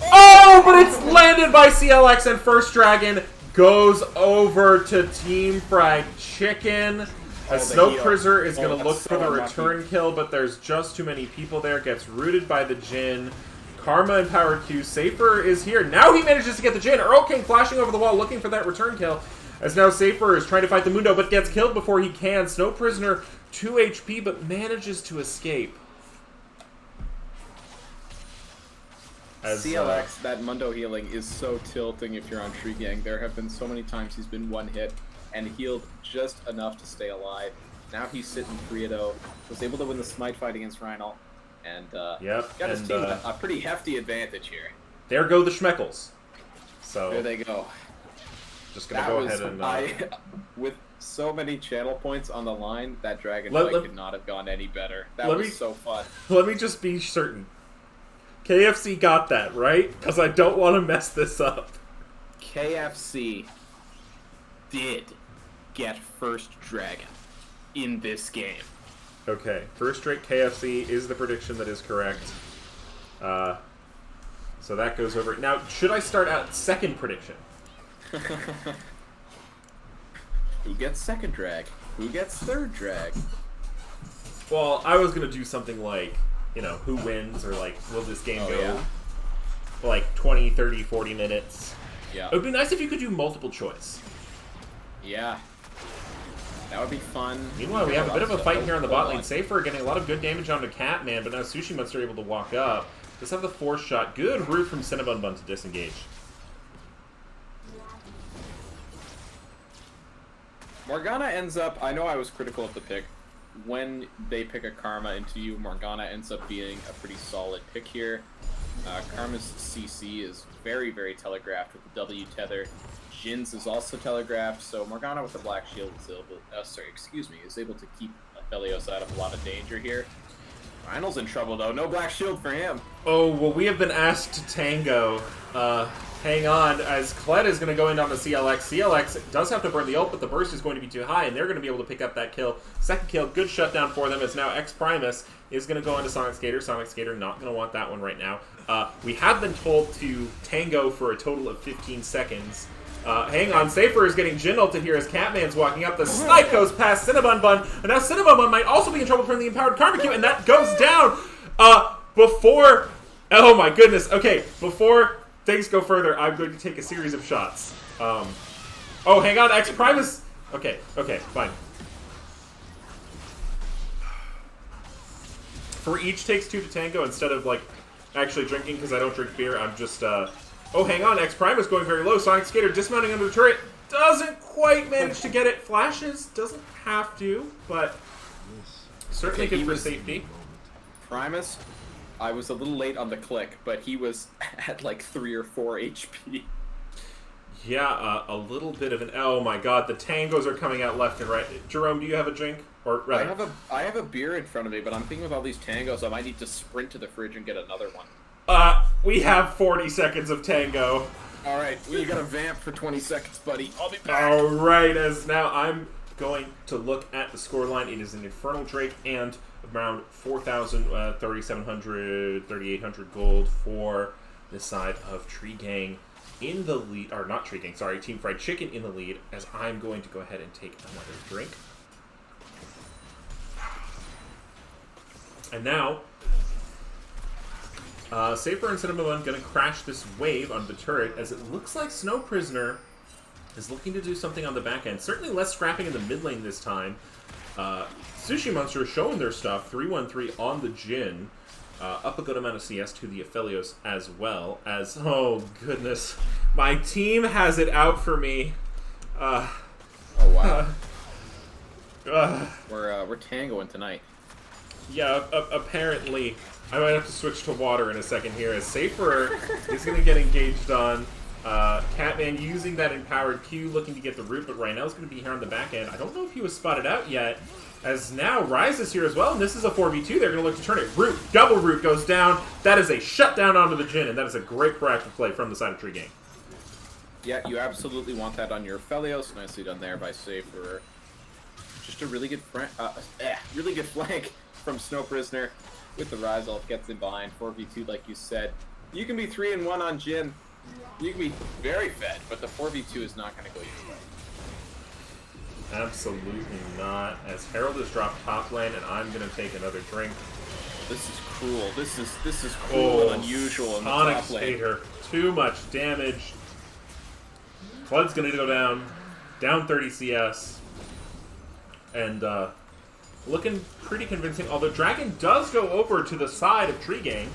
Oh, but it's landed by CLX, and first Dragon goes over to Team Fried Chicken. As Snow Prisoner is going to look for the return kill, but there's just too many people there. Gets rooted by the Jhin. Karma empowered Q. Safer is here. Now he manages to get the Jhin. Earl King flashing over the wall looking for that return kill. As now Safer is trying to fight the Mundo, but gets killed before he can. Snow Prisoner 2 HP, but manages to escape. As, CLX, that Mundo healing is so tilting if you're on Tree Gang. There have been so many times he's been one hit and healed just enough to stay alive. Now he's sitting 3-0. Was able to win the smite fight against Rhinell. And got his team a pretty hefty advantage here. There go the Schmeckles. So there they go. just gonna go ahead and with so many channel points on the line, that dragon Let- fight let- could not have gone any better. That let was me- so fun. let me just be certain. KFC got that, right? Because I don't want to mess this up. KFC did get first dragon in this game. Okay, first straight KFC is the prediction that is correct. So that goes over. Now, should I start out second prediction? Who gets second drag? Who gets third drag? Well, I was going to do something like, you know, who wins, or like, will this game go yeah. like 20, 30, 40 minutes? Yeah. It would be nice if you could do multiple choice. Yeah. That would be fun. Meanwhile, we have a bit of a fight here on the bot lane. Hold on. Safer getting a lot of good damage onto Catman, but now Sushi Monster able to walk up. Does have the force shot. Good route from Cinnabon Bun to disengage. Morgana ends up, I know I was critical of the pick. When they pick a Karma into you, Morgana ends up being a pretty solid pick here. Karma's CC is very, very telegraphed with the W tether. Jin's is also telegraphed, so Morgana with the Black Shield is able, is able to keep Aphelios out of a lot of danger here. Rhinel's in trouble though, no Black Shield for him. Oh, well, we have been asked to tango. Hang on, as Kled is going to go in on the CLX. CLX does have to burn the ult, but the burst is going to be too high, and they're going to be able to pick up that kill. Second kill, good shutdown for them, as now X Primus is going to go into Sonic Skater. Sonic Skater not going to want that one right now. We have been told to tango for a total of 15 seconds. Hang on, Safer is getting Jin ulted here as Catman's walking up. The snipe goes past Cinnabon Bun, and now Cinnabon Bun might also be in trouble from the Empowered Karma Q, and that goes down before... Oh my goodness, okay, before things go further, I'm going to take a series of shots. Oh, hang on, X Primus... Okay, fine. For each takes two to tango, instead of, like, actually drinking, because I don't drink beer, I'm just, Oh, hang on, X Primus going very low. Sonic Skater dismounting under the turret. Doesn't quite manage to get it. Flashes, doesn't have to, but certainly Okay, good for was- safety. Primus, I was a little late on the click, but he was at like 3 or 4 HP. Yeah, a little bit of an... Oh my god, the tangos are coming out left and right. Jerome, do you have a drink? Or rather, I have a beer in front of me, but I'm thinking with all these tangos, I might need to sprint to the fridge and get another one. we have 40 seconds of tango. Alright, well, you got a vamp for 20 seconds, buddy. I'll be back. Alright, as now I'm going to look at the scoreline. It is an Infernal Drake and around 4,000, 3,700, 3,800 gold for the side of Tree Gang in the lead. Or not Tree Gang, sorry, Team Fried Chicken in the lead, as I'm going to go ahead and take another drink. And now, Safer and Cinnamon going to crash this wave on the turret, as it looks like Snow Prisoner is looking to do something on the back end. Certainly less scrapping in the mid lane this time. Sushi Monster showing their stuff, 313 on the Jin. Up a good amount of CS to the Aphelios as well, as, oh goodness, my team has it out for me. Oh, wow. We're tangoing tonight. Yeah, apparently. I might have to switch to water in a second here, as Safer is going to get engaged on. Catman using that empowered Q, looking to get the root, but Rhinel's going to be here on the back end. I don't know if he was spotted out yet, as now Rise is here as well, and this is a 4v2. They're going to look to turn it. Root, double root goes down. That is a shutdown onto the Jin, and that is a great proactive play from the side of Tree Gang. Yeah, you absolutely want that on your Aphelios. Nicely done there by Safer. Just a really good really good flank from Snow Prisoner with the Rise ult, gets in behind 4v2 like you said. You can be 3-1 on Jin. You can be very fed, but the 4v2 is not going to go your way. Absolutely not. As Herald has dropped top lane, and I'm going to take another drink. This is cruel. This is cruel and unusual in the Sonic top lane. Skater, too much damage. Flood's going to go down 30 CS. And looking pretty convincing, although Dragon does go over to the side of Tree Gang.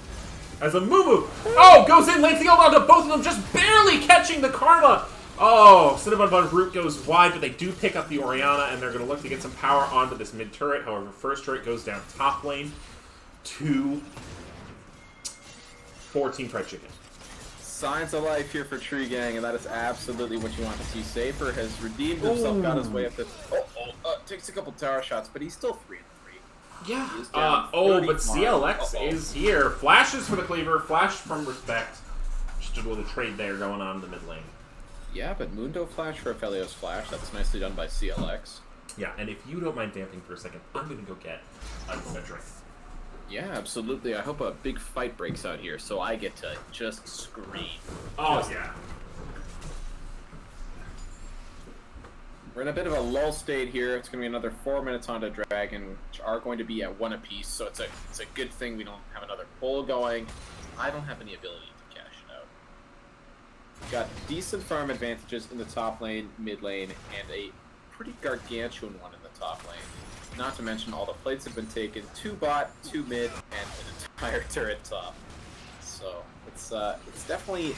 As a Mumu, goes in, lanes the ult onto both of them, just barely catching the Karma. Oh, Cinnabon Bun root goes wide, but they do pick up the Orianna, and they're going to look to get some power onto this mid turret. However, first turret goes down top lane for Team Fried Chicken. signs of life here for Tree Gang, and that is absolutely what you want to see. Safer has redeemed himself, got his way up the... takes a couple tower shots, but he's still 3-3. Yeah. He is down But 30 CLX is here. Flashes for the cleaver. Flash from Respect. Just a little trade there going on in the mid lane. Yeah, but Mundo Flash for Aphelios Flash. That's nicely done by CLX. Yeah, and if you don't mind vamping for a second, I'm going to go get a drink. Yeah, absolutely. I hope a big fight breaks out here, so I get to just scream. Oh, yeah. We're in a bit of a lull state here. It's going to be another 4 minutes on to Dragon, which are going to be at 1 apiece, so it's a good thing we don't have another pull going. I don't have any ability to cash it out. We've got decent farm advantages in the top lane, mid lane, and a pretty gargantuan one in the top lane. Not to mention all the plates have been taken, 2 bot, 2 mid, and an entire turret top. So it's definitely,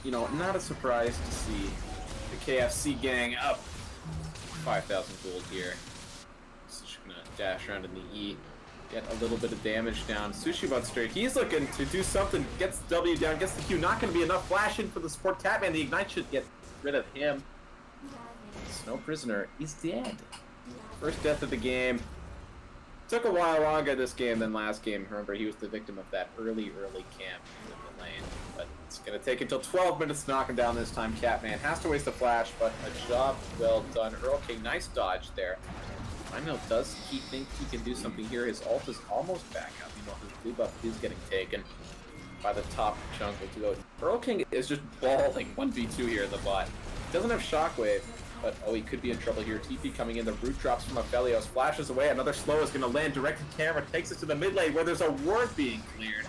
not a surprise to see the KFC gang up 5,000 gold here. So just gonna dash around in the E, get a little bit of damage down. Sushi Monster, he's looking to do something, gets the W down, gets the Q. Not gonna be enough flash in for the support Catman. The Ignite should get rid of him. Snow Prisoner is dead. First death of the game. Took a while longer this game than last game. Remember, he was the victim of that early camp in the lane. But it's going to take until 12 minutes to knock him down this time. Catman has to waste a flash, but a job well done. Earl King, nice dodge there. Rhino, does he think he can do something here? His ult is almost back up. His blue buff is getting taken by the top jungle to go. Earl King is just balling 1v2 here in the bot. Doesn't have Shockwave. But, he could be in trouble here. TP coming in. The root drops from Aphelios. Flashes away. Another slow is going to land direct to camera. Takes us to the mid lane where there's a ward being cleared.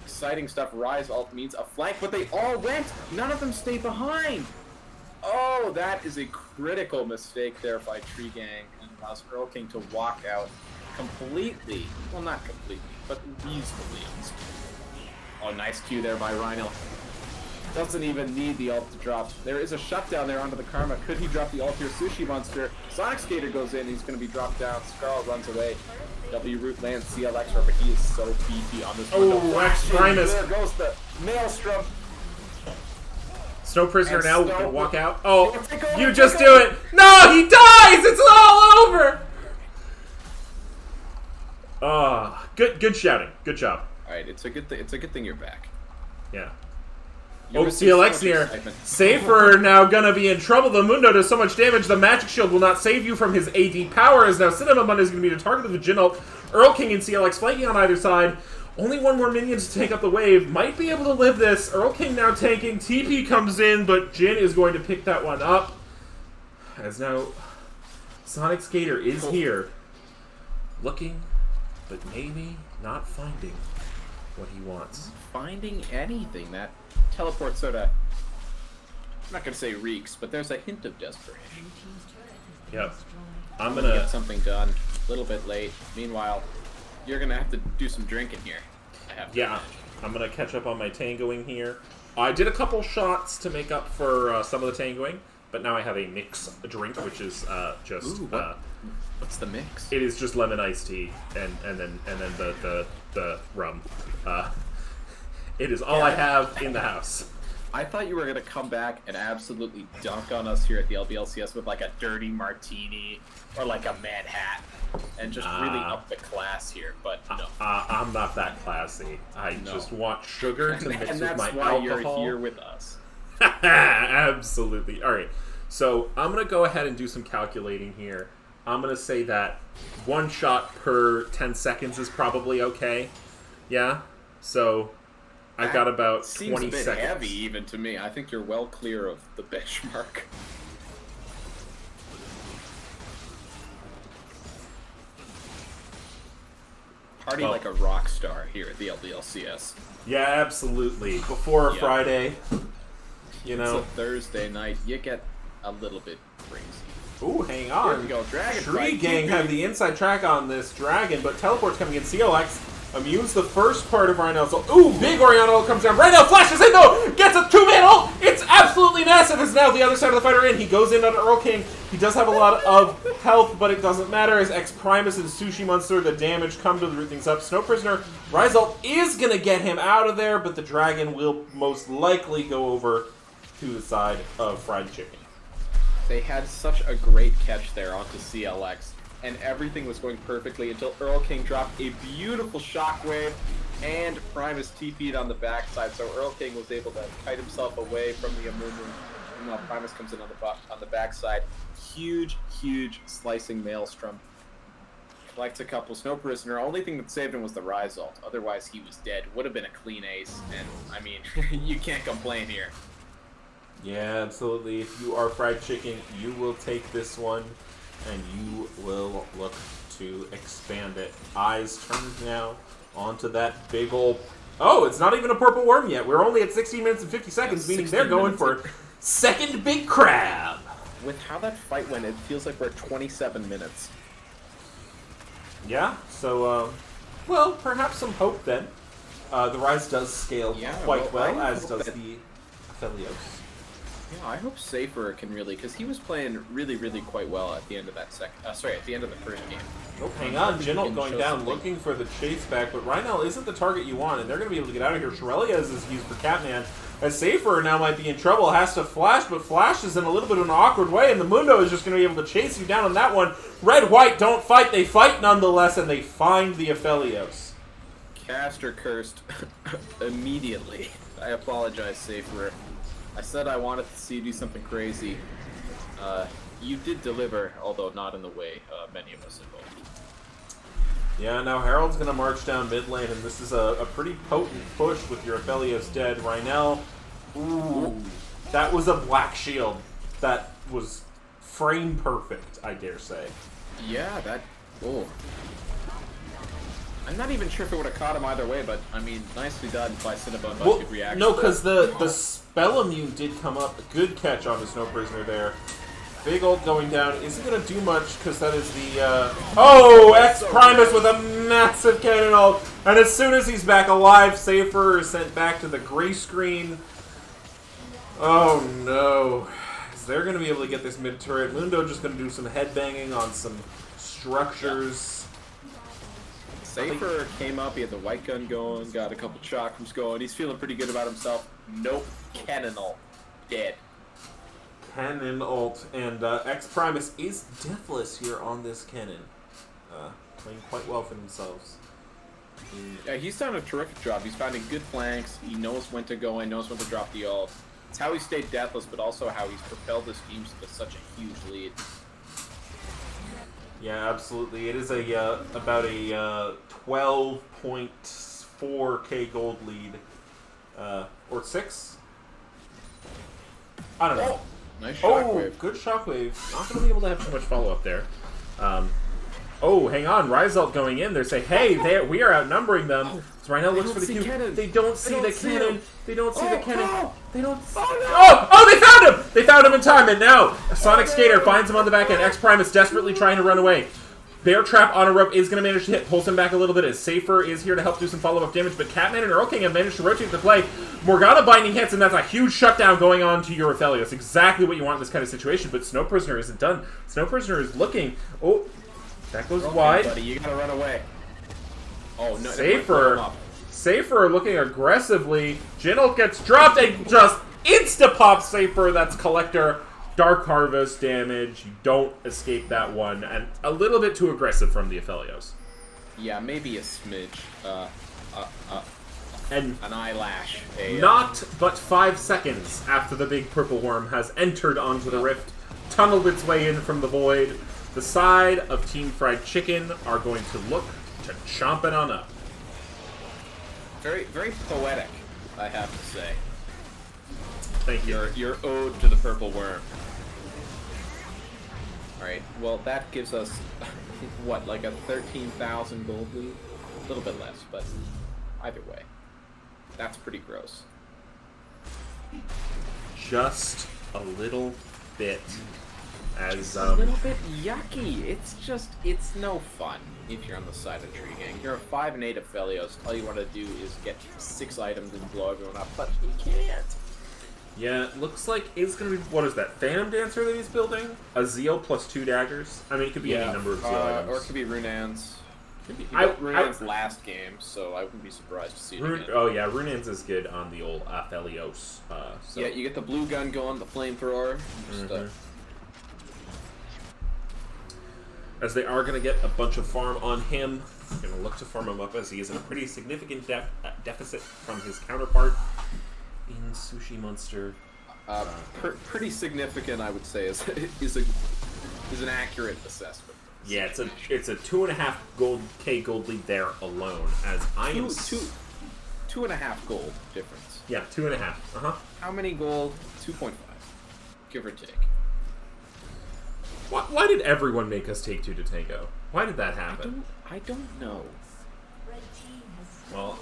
Exciting stuff. Rise ult means a flank, but they all went. None of them stay behind. Oh, that is a critical mistake there by Tree Gang. And allows Earl King to walk out completely. Well, not completely, but reasonably unscathed. Oh, nice Q there by Rhino. Doesn't even need the ult to drop. There is a shutdown there onto the Karma. Could he drop the ult here? Sushi Monster. Sonic Skater goes in. He's going to be dropped down. Scarl runs away. W root lands CLX, but he is so beefy on this one. Oh, Wax Primus. There goes the Maelstrom. Snow Prisoner And now Snow- can walk out. Oh, Take over, you take just over. do it. No, he dies. It's all over. Good shouting. Good job. All right, it's a good thing. It's a good thing you're back. Yeah. You Oh, received so CLX much near. excitement. Safer now gonna be in trouble. The Mundo does so much damage. The Magic Shield will not save you from his AD power, as now Cinema Bun is gonna be the target of the Jin ult. Earl King and CLX flanking on either side. Only one more minion to take up the wave. Might be able to live this. Earl King now tanking. TP comes in, but Jin is going to pick that one up. As now Sonic Skater is here. Looking, but maybe not finding what he wants. Finding anything. That teleport sort of, I'm not going to say reeks, but there's a hint of desperation. Yep. I'm Get gonna... something done a little bit late. Meanwhile, you're going to have to do some drinking here. I have to Yeah, imagine. I'm gonna catch up on my tangoing here. I did a couple shots to make up for some of the tangoing, but now I have a drink, which is just Ooh, what's the mix? it is just lemon iced tea and then the rum. It is all I have in the house. I thought you were going to come back and absolutely dunk on us here at the LBLCS with like a dirty martini or like a Manhattan and just really up the class here, but no. I'm not that classy. I just want sugar to mix And with that's my why alcohol. you're here with us. Absolutely. All right. So I'm going to go ahead and do some calculating here. I'm going to say that one shot per 10 seconds is probably okay. Yeah? So I got about 20 Seems a bit seconds. heavy even to me. I think you're well clear of the benchmark. Party Well- like a rock star here at the LBLCS. Yeah, absolutely. Before a Yeah. Friday, you It's know. a Thursday night. You get a little bit crazy. Ooh, hang Here on. we go. Dragon Tree fight. Gang have the inside track on this dragon, but teleport's coming in. CLX Immunes the first part of Rheinel's ult. Ooh, big Orianna ult comes down. Rheinel flashes in though! Gets a 2-man ult! It's absolutely massive! It's now the other side of the fighter in. He goes in on Earl King. He does have a lot of health, but it doesn't matter as X Primus and Sushi Monster, the damage, come to root things up. Snow Prisoner, Rise ult is going to get him out of there, but the dragon will most likely go over to the side of Fried Chicken. They had such a great catch there onto CLX, and everything was going perfectly until Earl King dropped a beautiful shockwave, and Primus TP'd on the backside, so Earl King was able to kite himself away from the Amumu. Meanwhile, Primus comes in on the backside. Huge, huge slicing maelstrom. Collects a couple. Snow Prisoner. Only thing that saved him was the Rise ult. Otherwise, he was dead. Would have been a clean ace, and I mean, you can't complain here. Yeah, absolutely. If you are Fried Chicken, you will take this one, and you will look to expand it. Eyes turned now onto that big ol'... Oh, it's not even a purple worm yet. We're only at 16 minutes and 50 seconds, meaning they're going for second big crab. With how that fight went, it feels like we're at 27 minutes. Yeah, so, well, perhaps some hope then. The Rise does scale quite well, as does the Aphelios. Yeah, I hope Safer can really, because he was playing really, really quite well at the end of that at the end of the first game. Oh, hang on, Jinult going down, looking for the chase back, but Rheinel isn't the target you want, and they're going to be able to get out of here. Shirelias is used for Catman, as Safer now might be in trouble, has to flash, but flashes in a little bit of an awkward way, and the Mundo is just going to be able to chase you down on that one. Red-White don't fight, they fight nonetheless, and they find the Aphelios. Caster cursed immediately. I apologize, Safer. I said I wanted to see you do something crazy. You did deliver, although not in the way many of us had hoped. Yeah, now Harold's going to march down mid lane, and this is a pretty potent push with your Aphelios dead. Rheinel, ooh, that was a black shield. That was frame perfect, I dare say. Yeah, oh. I'm not even sure if it would have caught him either way, but, I mean, nicely done by Cinnabon. Well, good reaction. No, because the Spell Immune did come up. A good catch on the Snow Prisoner there. Big ult going down. Isn't going to do much, because that is the... Oh, X Primus with a massive cannon ult. And as soon as he's back alive, Safer is sent back to the gray screen. Oh, no. Is they're going to be able to get this mid-turret. Mundo just going to do some headbanging on some structures. Safer came up, he had the white gun going, got a couple chakrams going, he's feeling pretty good about himself. Nope, cannon ult. Dead. Cannon ult, and X Primus is deathless here on this cannon. Playing quite well for themselves. Yeah, he's done a terrific job. He's finding good flanks, he knows when to go in, knows when to drop the ult. It's how he stayed deathless, but also how he's propelled his teams to such a huge lead. Yeah, absolutely. It is about a 12.4k gold lead. Or 6? I don't know. Nice shockwave. Oh, good shockwave. Not going to be able to have too much follow-up there. Oh, hang on. Rise ult going in. They're saying, hey, we are outnumbering them. So Rheinel looks for the Q. They don't see the cannon. They don't see the cannon. They don't see... Oh, they found him! They found him in time, and now Sonic Skater finds him on the back end. X Prime is desperately trying to run away. Bear Trap on a rope is going to manage to hit, pulls him back a little bit, as Safer is here to help do some follow-up damage, but Catman and Earl King have managed to rotate the play. Morgana binding hits, and that's a huge shutdown going on to your Aphelios. Exactly what you want in this kind of situation, but Snow Prisoner isn't done. Snow Prisoner is looking... Oh, that goes wide. Buddy, you gotta run away. Oh, no. Safer looking aggressively. Jinult gets dropped and just insta-pop Safer. That's Collector. Dark Harvest damage. You don't escape that one. And a little bit too aggressive from the Aphelios. Yeah, maybe a smidge. And an eyelash. Not but 5 seconds after the big purple worm has entered onto the rift, tunneled its way in from the void, the side of Team Fried Chicken are going to look to chomp it on up. Very, very poetic, I have to say. Thank you. Your ode to the purple worm. Alright, well that gives us, what, like a 13,000 gold lead? A little bit less, but either way. That's pretty gross. Just a little bit. as It's a little bit yucky. It's no fun if you're on the side of Tree Gang. You're a 5 and 8 Aphelios. All you want to do is get 6 items and blow everyone up, but you can't. Yeah, it looks like it's gonna be, what is that, Phantom Dancer that he's building? A Zeal plus 2 daggers? I mean, it could be any number of Zeal items. Or it could be Runans. He built Runan's last game, so I wouldn't be surprised to see it again. Oh yeah, Runan's is good on the old Aphelios. So. Yeah, you get the blue gun going, the flamethrower. As they are going to get a bunch of farm on him. Going to look to farm him up as he is in a pretty significant deficit from his counterpart in Sushi Monster. Pretty significant, I would say, is an accurate assessment. Yeah, it's a 2.5 gold lead there alone. As I am 2.5 gold difference. Yeah, 2.5. How many gold? 2.5, give or take. Why did everyone make us take 2 to tango? Why did that happen? I don't know. Well,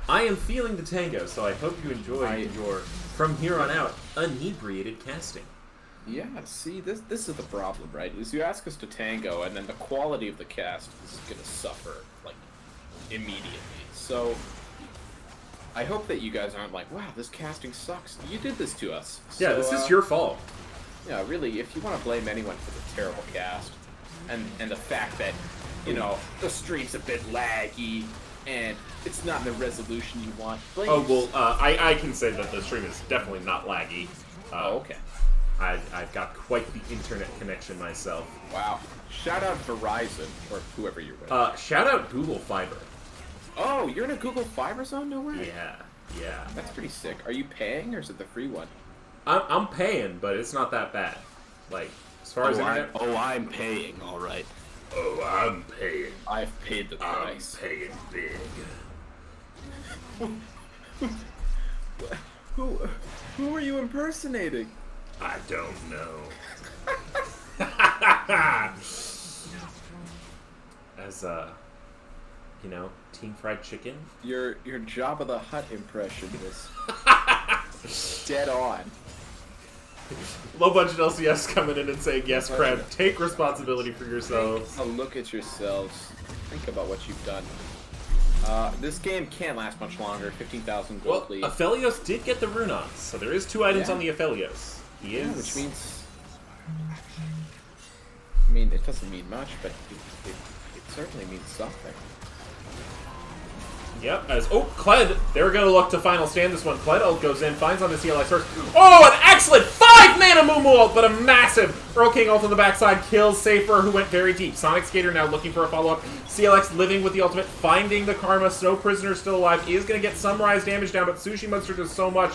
I am feeling the tango, so I hope you enjoy your, from here on out, inebriated casting. Yeah, see, this is the problem, right? Is you ask us to tango, and then the quality of the cast is going to suffer, like, immediately. So, I hope that you guys aren't like, wow, this casting sucks. You did this to us. Yeah, so, this is your fault. Yeah, really, if you want to blame anyone for the terrible cast, and the fact that, you know, the stream's a bit laggy, and it's not in the resolution you want, blame I can say that the stream is definitely not laggy. okay. I've got quite the internet connection myself. Wow. Shout out Verizon, or whoever you're with. Shout out Google Fiber. Oh, you're in a Google Fiber zone? No way. Yeah. That's pretty sick. Are you paying, or is it the free one? I'm paying, but it's not that bad. Like, as far as internet... I'm paying, alright. Oh, I'm paying. I've paid the price. I'm paying big. Who are you impersonating? I don't know. As, you know, Team Fried Chicken. Your Jabba the Hutt impression is dead on. Low budget LCS coming in and saying, yes, Crab, take responsibility for yourselves. Take a look at yourselves. Think about what you've done. This game can't last much longer. 15,000 gold lead. Aphelios did get the Runons, so there is 2 items on the Aphelios. He is... Yeah, which means... I mean, it doesn't mean much, but it certainly means something. Yep, as... Oh, Kled! They're going to look to final stand this one. Kled ult goes in, finds on the CLX first. Oh, an excellent 5-mana Moo ult, but a massive Earl King ult on the backside kills Safer, who went very deep. Sonic Skater now looking for a follow-up. CLX living with the ultimate, finding the Karma. Snow Prisoner still alive. Is going to get some rise damage down, but Sushi Monster does so much.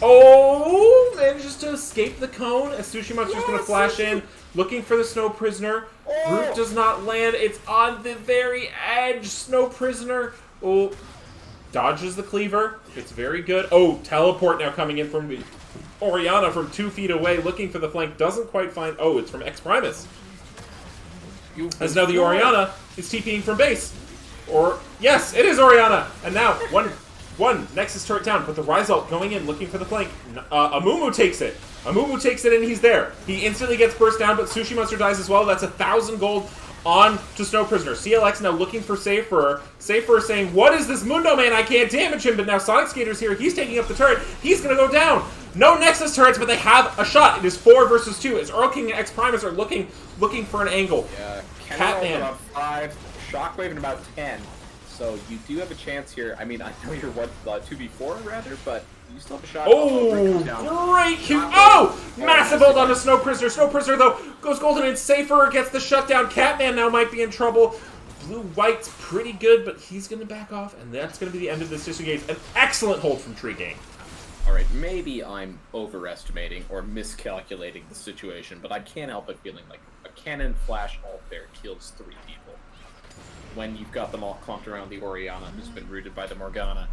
Oh, manages to escape the cone as Sushi Monster's going to flash in, looking for the Snow Prisoner. Root does not land. It's on the very edge. Snow Prisoner... Oh, dodges the cleaver. It's very good. Oh, teleport now coming in from the Orianna from 2 feet away, looking for the flank. Doesn't quite find... Oh, it's from X Primus. As now the Orianna is TPing from base. Or, yes, it is Orianna. And now, one Nexus turret down, but the Rise ult going in, looking for the flank. Amumu takes it. Amumu takes it, and he's there. He instantly gets burst down, but Sushi Monster dies as well. That's 1,000 gold on to Snow Prisoner. CLX now looking for Safer. Safer saying, what is this Mundo Man? I can't damage him, but now Sonic Skater's here. He's taking up the turret. He's going to go down. No Nexus turrets, but they have a shot. It is 4 versus 2 as Earl King and X Primus are looking for an angle. Yeah, Catman. about 5, Shockwave in about 10. So you do have a chance here. I mean, I know you're 2v4 rather, but you still have a shot. Oh, great Q. Oh, massive ult on the Snow Prisoner. Snow Prisoner, though, goes golden and Safer gets the shutdown. Catman now might be in trouble. Blue-White's pretty good, but he's going to back off, and that's going to be the end of this disengage. An excellent hold from Tree Gang. Alright, maybe I'm overestimating or miscalculating the situation, but I can't help but feeling like a cannon flash ult there kills 3 people. When you've got them all clumped around the Orianna, who's been rooted by the Morgana.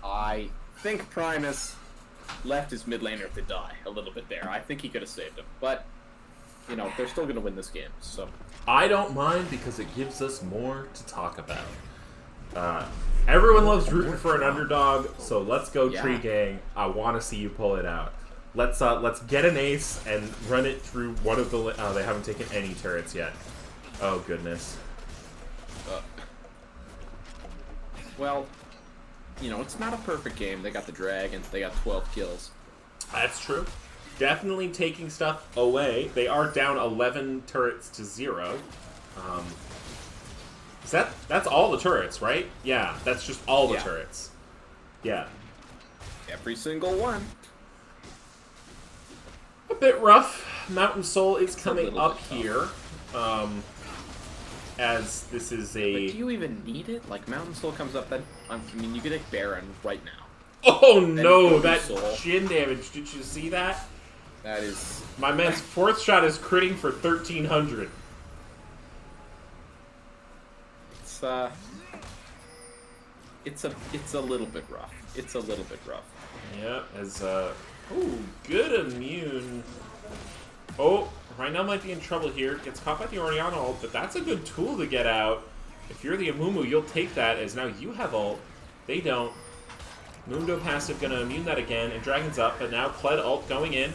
I think Primus left his mid laner to die a little bit there. I think he could have saved him, but, you know, they're still going to win this game, so... I don't mind because it gives us more to talk about. Everyone loves rooting for an underdog, so let's go Tree Gang. I want to see you pull it out. let's get an ace and run it through one of the. Oh, they haven't taken any turrets yet. Oh goodness. Well, it's not a perfect game. They got the dragon. They got 12 kills. That's true. Definitely taking stuff away. They are down 11 turrets to 0. That's all the turrets, right? Yeah, that's just all the turrets. Yeah. Every single one. A bit rough. Mountain Soul is coming up here. As this is a... But do you even need it? Like, Mountain Soul comes up, then... you could take Baron right now. Oh no, that Jhin damage. Did you see that? That is... My man's 4th shot is critting for 1,300. It's a little bit rough. It's a little bit rough. Yeah, as, ooh, good immune. Oh, right now might be in trouble here. Gets caught by the Orianna ult, but that's a good tool to get out. If you're the Amumu, you'll take that, as now you have ult. They don't. Mundo passive gonna immune that again, and Dragon's up, but now Kled ult going in.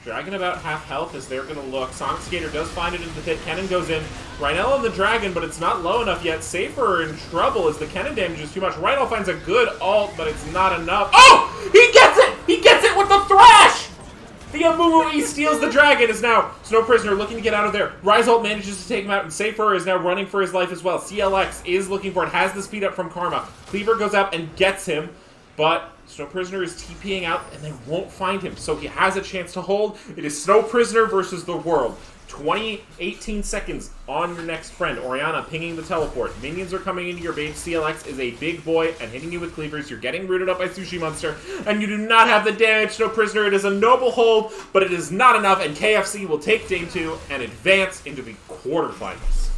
Dragon about half health as they're gonna look. Sonic Skater does find it into the pit. Kennen goes in. Rheinell on the Dragon, but it's not low enough yet. Safer in trouble as the Kennen damage is too much. Rheinell finds a good ult, but it's not enough. Oh! He gets it! He gets it with the thrash! The Amumu, he steals the Dragon, is now Snow Prisoner looking to get out of there. Rise ult manages to take him out, and Safer is now running for his life as well. CLX is looking for it, has the speed up from Karma. Cleaver goes up and gets him, but Snow Prisoner is TPing out, and they won't find him, so he has a chance to hold. It is Snow Prisoner versus the world. 18 seconds on your next friend. Orianna pinging the teleport. Minions are coming into your base. CLX is a big boy and hitting you with cleavers. You're getting rooted up by Sushi Monster, and you do not have the damage. Snow Prisoner, it is a noble hold, but it is not enough, and KFC will take Game 2 and advance into the quarterfinals.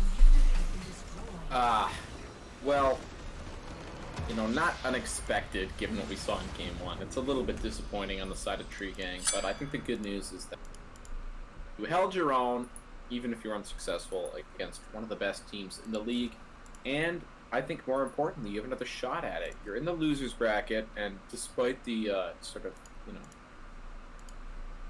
Well, not unexpected given what we saw in Game 1. It's a little bit disappointing on the side of Tree Gang, but I think the good news is that you held your own, even if you're unsuccessful, against one of the best teams in the league, and I think more importantly, you have another shot at it. You're in the losers bracket, and despite the sort of,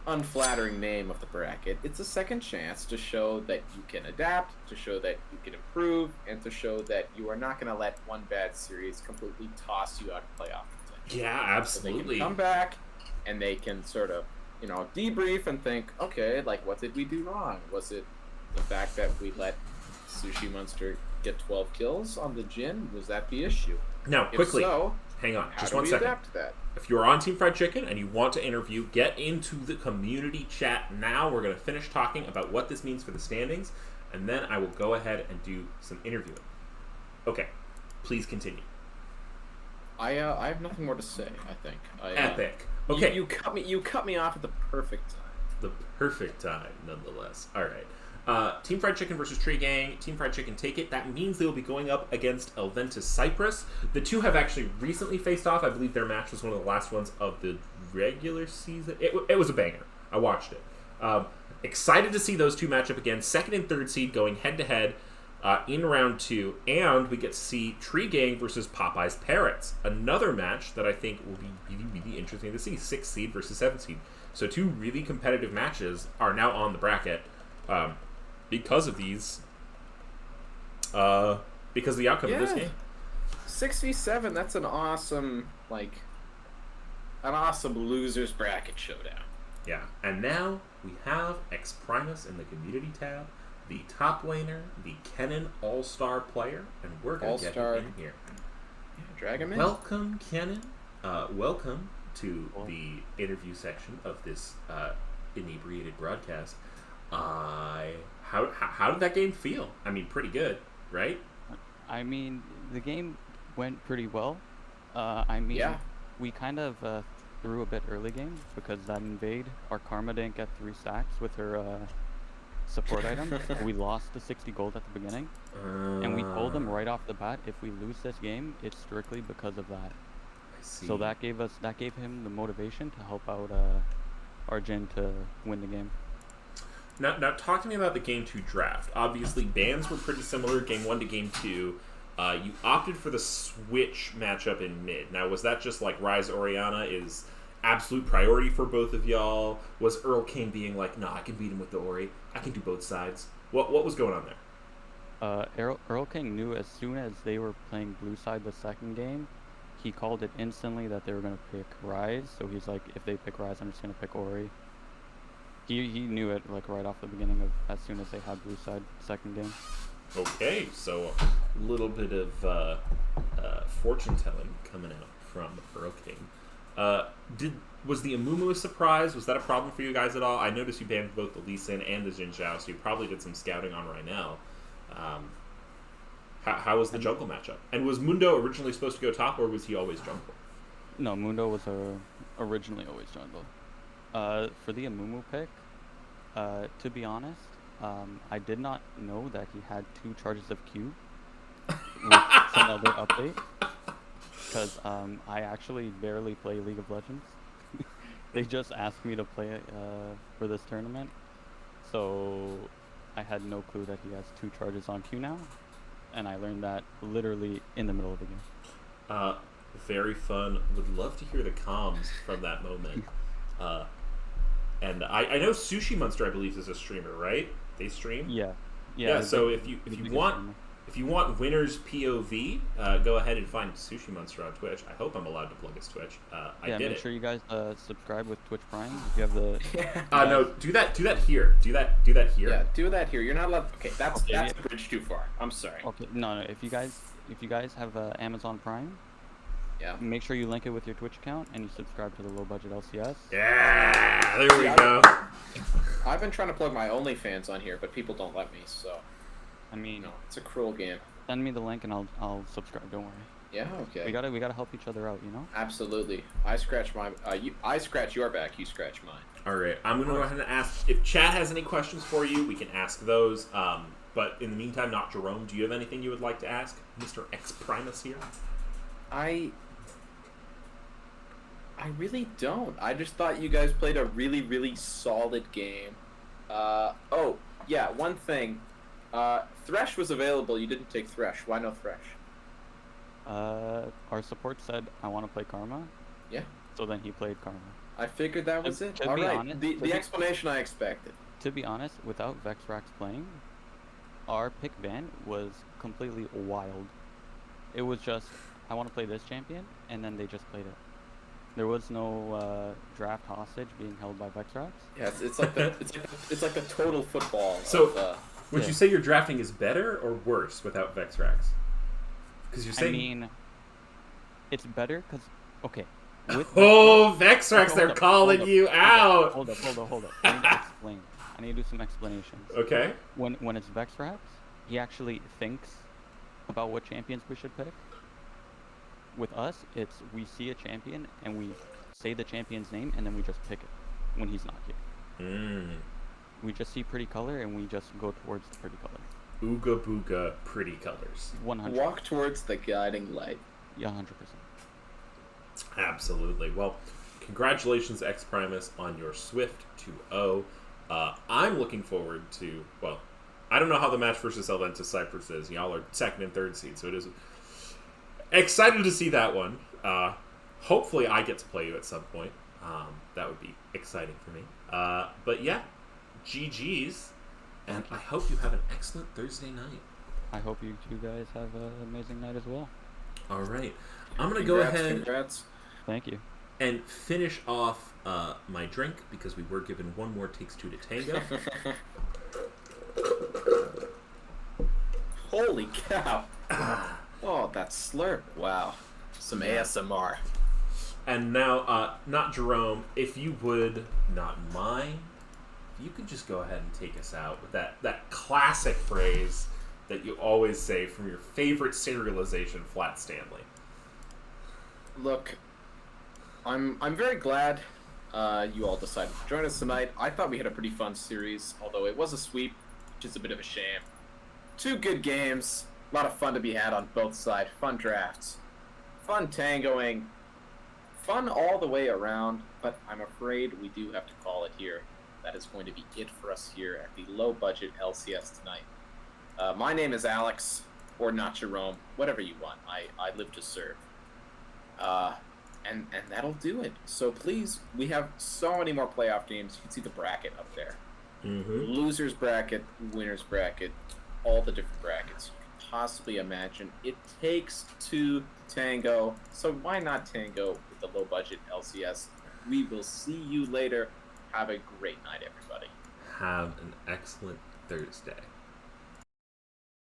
unflattering name of the bracket, it's a second chance to show that you can adapt, to show that you can improve, and to show that you are not going to let one bad series completely toss you out of playoff contention. Yeah, absolutely. So they can come back, and they can sort of, debrief and think, okay, what did we do wrong? Was it the fact that we let Sushi Monster get 12 kills on the Jhin? Was that the issue? Now, quickly, if so, hang on, just how one do we second. adapt to that? If you're on Team Fried Chicken and you want to interview, get into the community chat now. We're going to finish talking about what this means for the standings, and then I will go ahead and do some interviewing. Okay, please continue. I have nothing more to say, I think. Epic. Okay. You cut me off at the perfect time. The perfect time, nonetheless. All right. Team Fried Chicken versus Tree Gang. Team Fried Chicken take it. That means they will be going up against Elventus Cyprus. The two have actually recently faced off. I believe their match was one of the last ones of the regular season. It was a banger. I watched it. Excited to see those two match up again. Second and third seed going head-to-head in round 2. And we get to see Tree Gang versus Popeye's Parrots. Another match that I think will be really, really interesting to see. 6th seed versus 7th seed. So two really competitive matches are now on the bracket. Because of these, because of the outcome of this game. 6v7, that's an awesome losers bracket showdown. Yeah, and now we have X Primus in the community tab, the top laner, the Kennen All-Star player, and we're going to get him in here. Yeah, drag him in. Welcome, Kennen. Welcome to the interview section of this inebriated broadcast. How did that game feel? I mean, pretty good, right? I mean, the game went pretty well. We kind of threw a bit early game because that invade, our Karma didn't get 3 stacks with her support item. We lost the 60 gold at the beginning. And we told them right off the bat, if we lose this game, it's strictly because of that. I see. So that gave him the motivation to help out our Jhin to win the game. Now, talk to me about the Game 2 draft. Obviously, bans were pretty similar, Game 1 to Game 2. You opted for the Switch matchup in mid. Now, was that just like Rise Orianna is absolute priority for both of y'all? Was Earl King being like, nah, I can beat him with the Ori. I can do both sides. What was going on there? Earl King knew as soon as they were playing blue side the second game, he called it instantly that they were going to pick Ryze. So he's like, if they pick Ryze, I'm just going to pick Ori. He knew it like right off the beginning of as soon as they had blue side second game. Okay, so a little bit of fortune telling coming out from Earl King. Was the Amumu a surprise? Was that a problem for you guys at all? I noticed you banned both the Lee Sin and the Jin Zhao, so you probably did some scouting on Reinel. How was the jungle matchup? And was Mundo originally supposed to go top, or was he always jungle? No, Mundo was originally always jungle. For the Amumu pick, to be honest, I did not know that he had 2 charges of Q with some other update. Because I actually barely play League of Legends. They just asked me to play it for this tournament. So I had no clue that he has 2 charges on Q now. And I learned that literally in the middle of the game. Very fun. Would love to hear the comms from that moment. And I know Sushi Monster, I believe, is a streamer, right? They stream? Yeah. So if you want Winner's POV, go ahead and find Sushi Monster on Twitch. I hope I'm allowed to plug his Twitch. Make sure you guys subscribe with Twitch Prime. If you have the no, do that here. Do that here. Yeah, do that here. You're not allowed. Okay, that's a bridge too far. I'm sorry. Okay, no. If you guys have Amazon Prime, yeah, make sure you link it with your Twitch account and you subscribe to the low budget LCS. Yeah, there we go. I've been trying to plug my OnlyFans on here, but people don't let me. So, I mean, no, it's a cruel game. Send me the link and I'll subscribe. Don't worry. Yeah, okay. We gotta help each other out, you know. Absolutely. I scratch I scratch your back. You scratch mine. All right. I'm gonna go ahead and ask if chat has any questions for you. We can ask those. But in the meantime, not Jerome. Do you have anything you would like to ask, Mr. X Primus here? I really don't. I just thought you guys played a really, really solid game. Oh, yeah, one thing. Thresh was available. You didn't take Thresh. Why no Thresh? Our support said, I want to play Karma. Yeah. So then he played Karma. I figured that was it. All right. The explanation I expected. To be honest, without Vexrax playing, our pick ban was completely wild. It was just, I want to play this champion, and then they just played it. There was no draft hostage being held by Vexrax. Yeah, it's like the total football. So, would you say your drafting is better or worse without Vexrax? Because you're saying. I mean, it's better because Vexrax, they're calling you out. Hold up. I need to explain. I need to do some explanations. Okay. When it's Vexrax, he actually thinks about what champions we should pick. With us, it's we see a champion and we say the champion's name and then we just pick it when he's not here. We just see pretty color and we just go towards the pretty color. Ooga booga pretty colors. 100. Walk towards the guiding light. Yeah, 100%. Absolutely. Well, congratulations, X Primus, on your Swift 2-0. I'm looking forward to, well, I don't know how the match versus Elventus Cyprus is. Y'all are second and third seed, so it is excited to see that one. Hopefully I get to play you at some point. That would be exciting for me. But yeah, GG's, and I hope you have an excellent Thursday night. I hope you two guys have an amazing night as well. All right. I'm going to go ahead Congrats. Thank you. and finish off my drink because we were given one more Takes Two to Tango. Holy cow. Oh, that slurp. Wow. Some ASMR. And now, not Jerome, if you would not mind, if you could just go ahead and take us out with that classic phrase that you always say from your favorite serialization, Flat Stanley. Look, I'm very glad you all decided to join us tonight. I thought we had a pretty fun series, although it was a sweep, which is a bit of a shame. 2 good games, a lot of fun to be had on both sides, fun drafts, fun tangoing, fun all the way around, but I'm afraid we do have to call it here. That is going to be it for us here at the low-budget LCS tonight. My name is Alex, or not Jerome, whatever you want. I live to serve. And and that'll do it. So please, we have so many more playoff games. You can see the bracket up there. Losers bracket, winners bracket, all the different brackets you can possibly imagine. It takes two to tango, so why not tango with the low budget LCS? We will see you later. Have a great night, everybody. Have an excellent Thursday.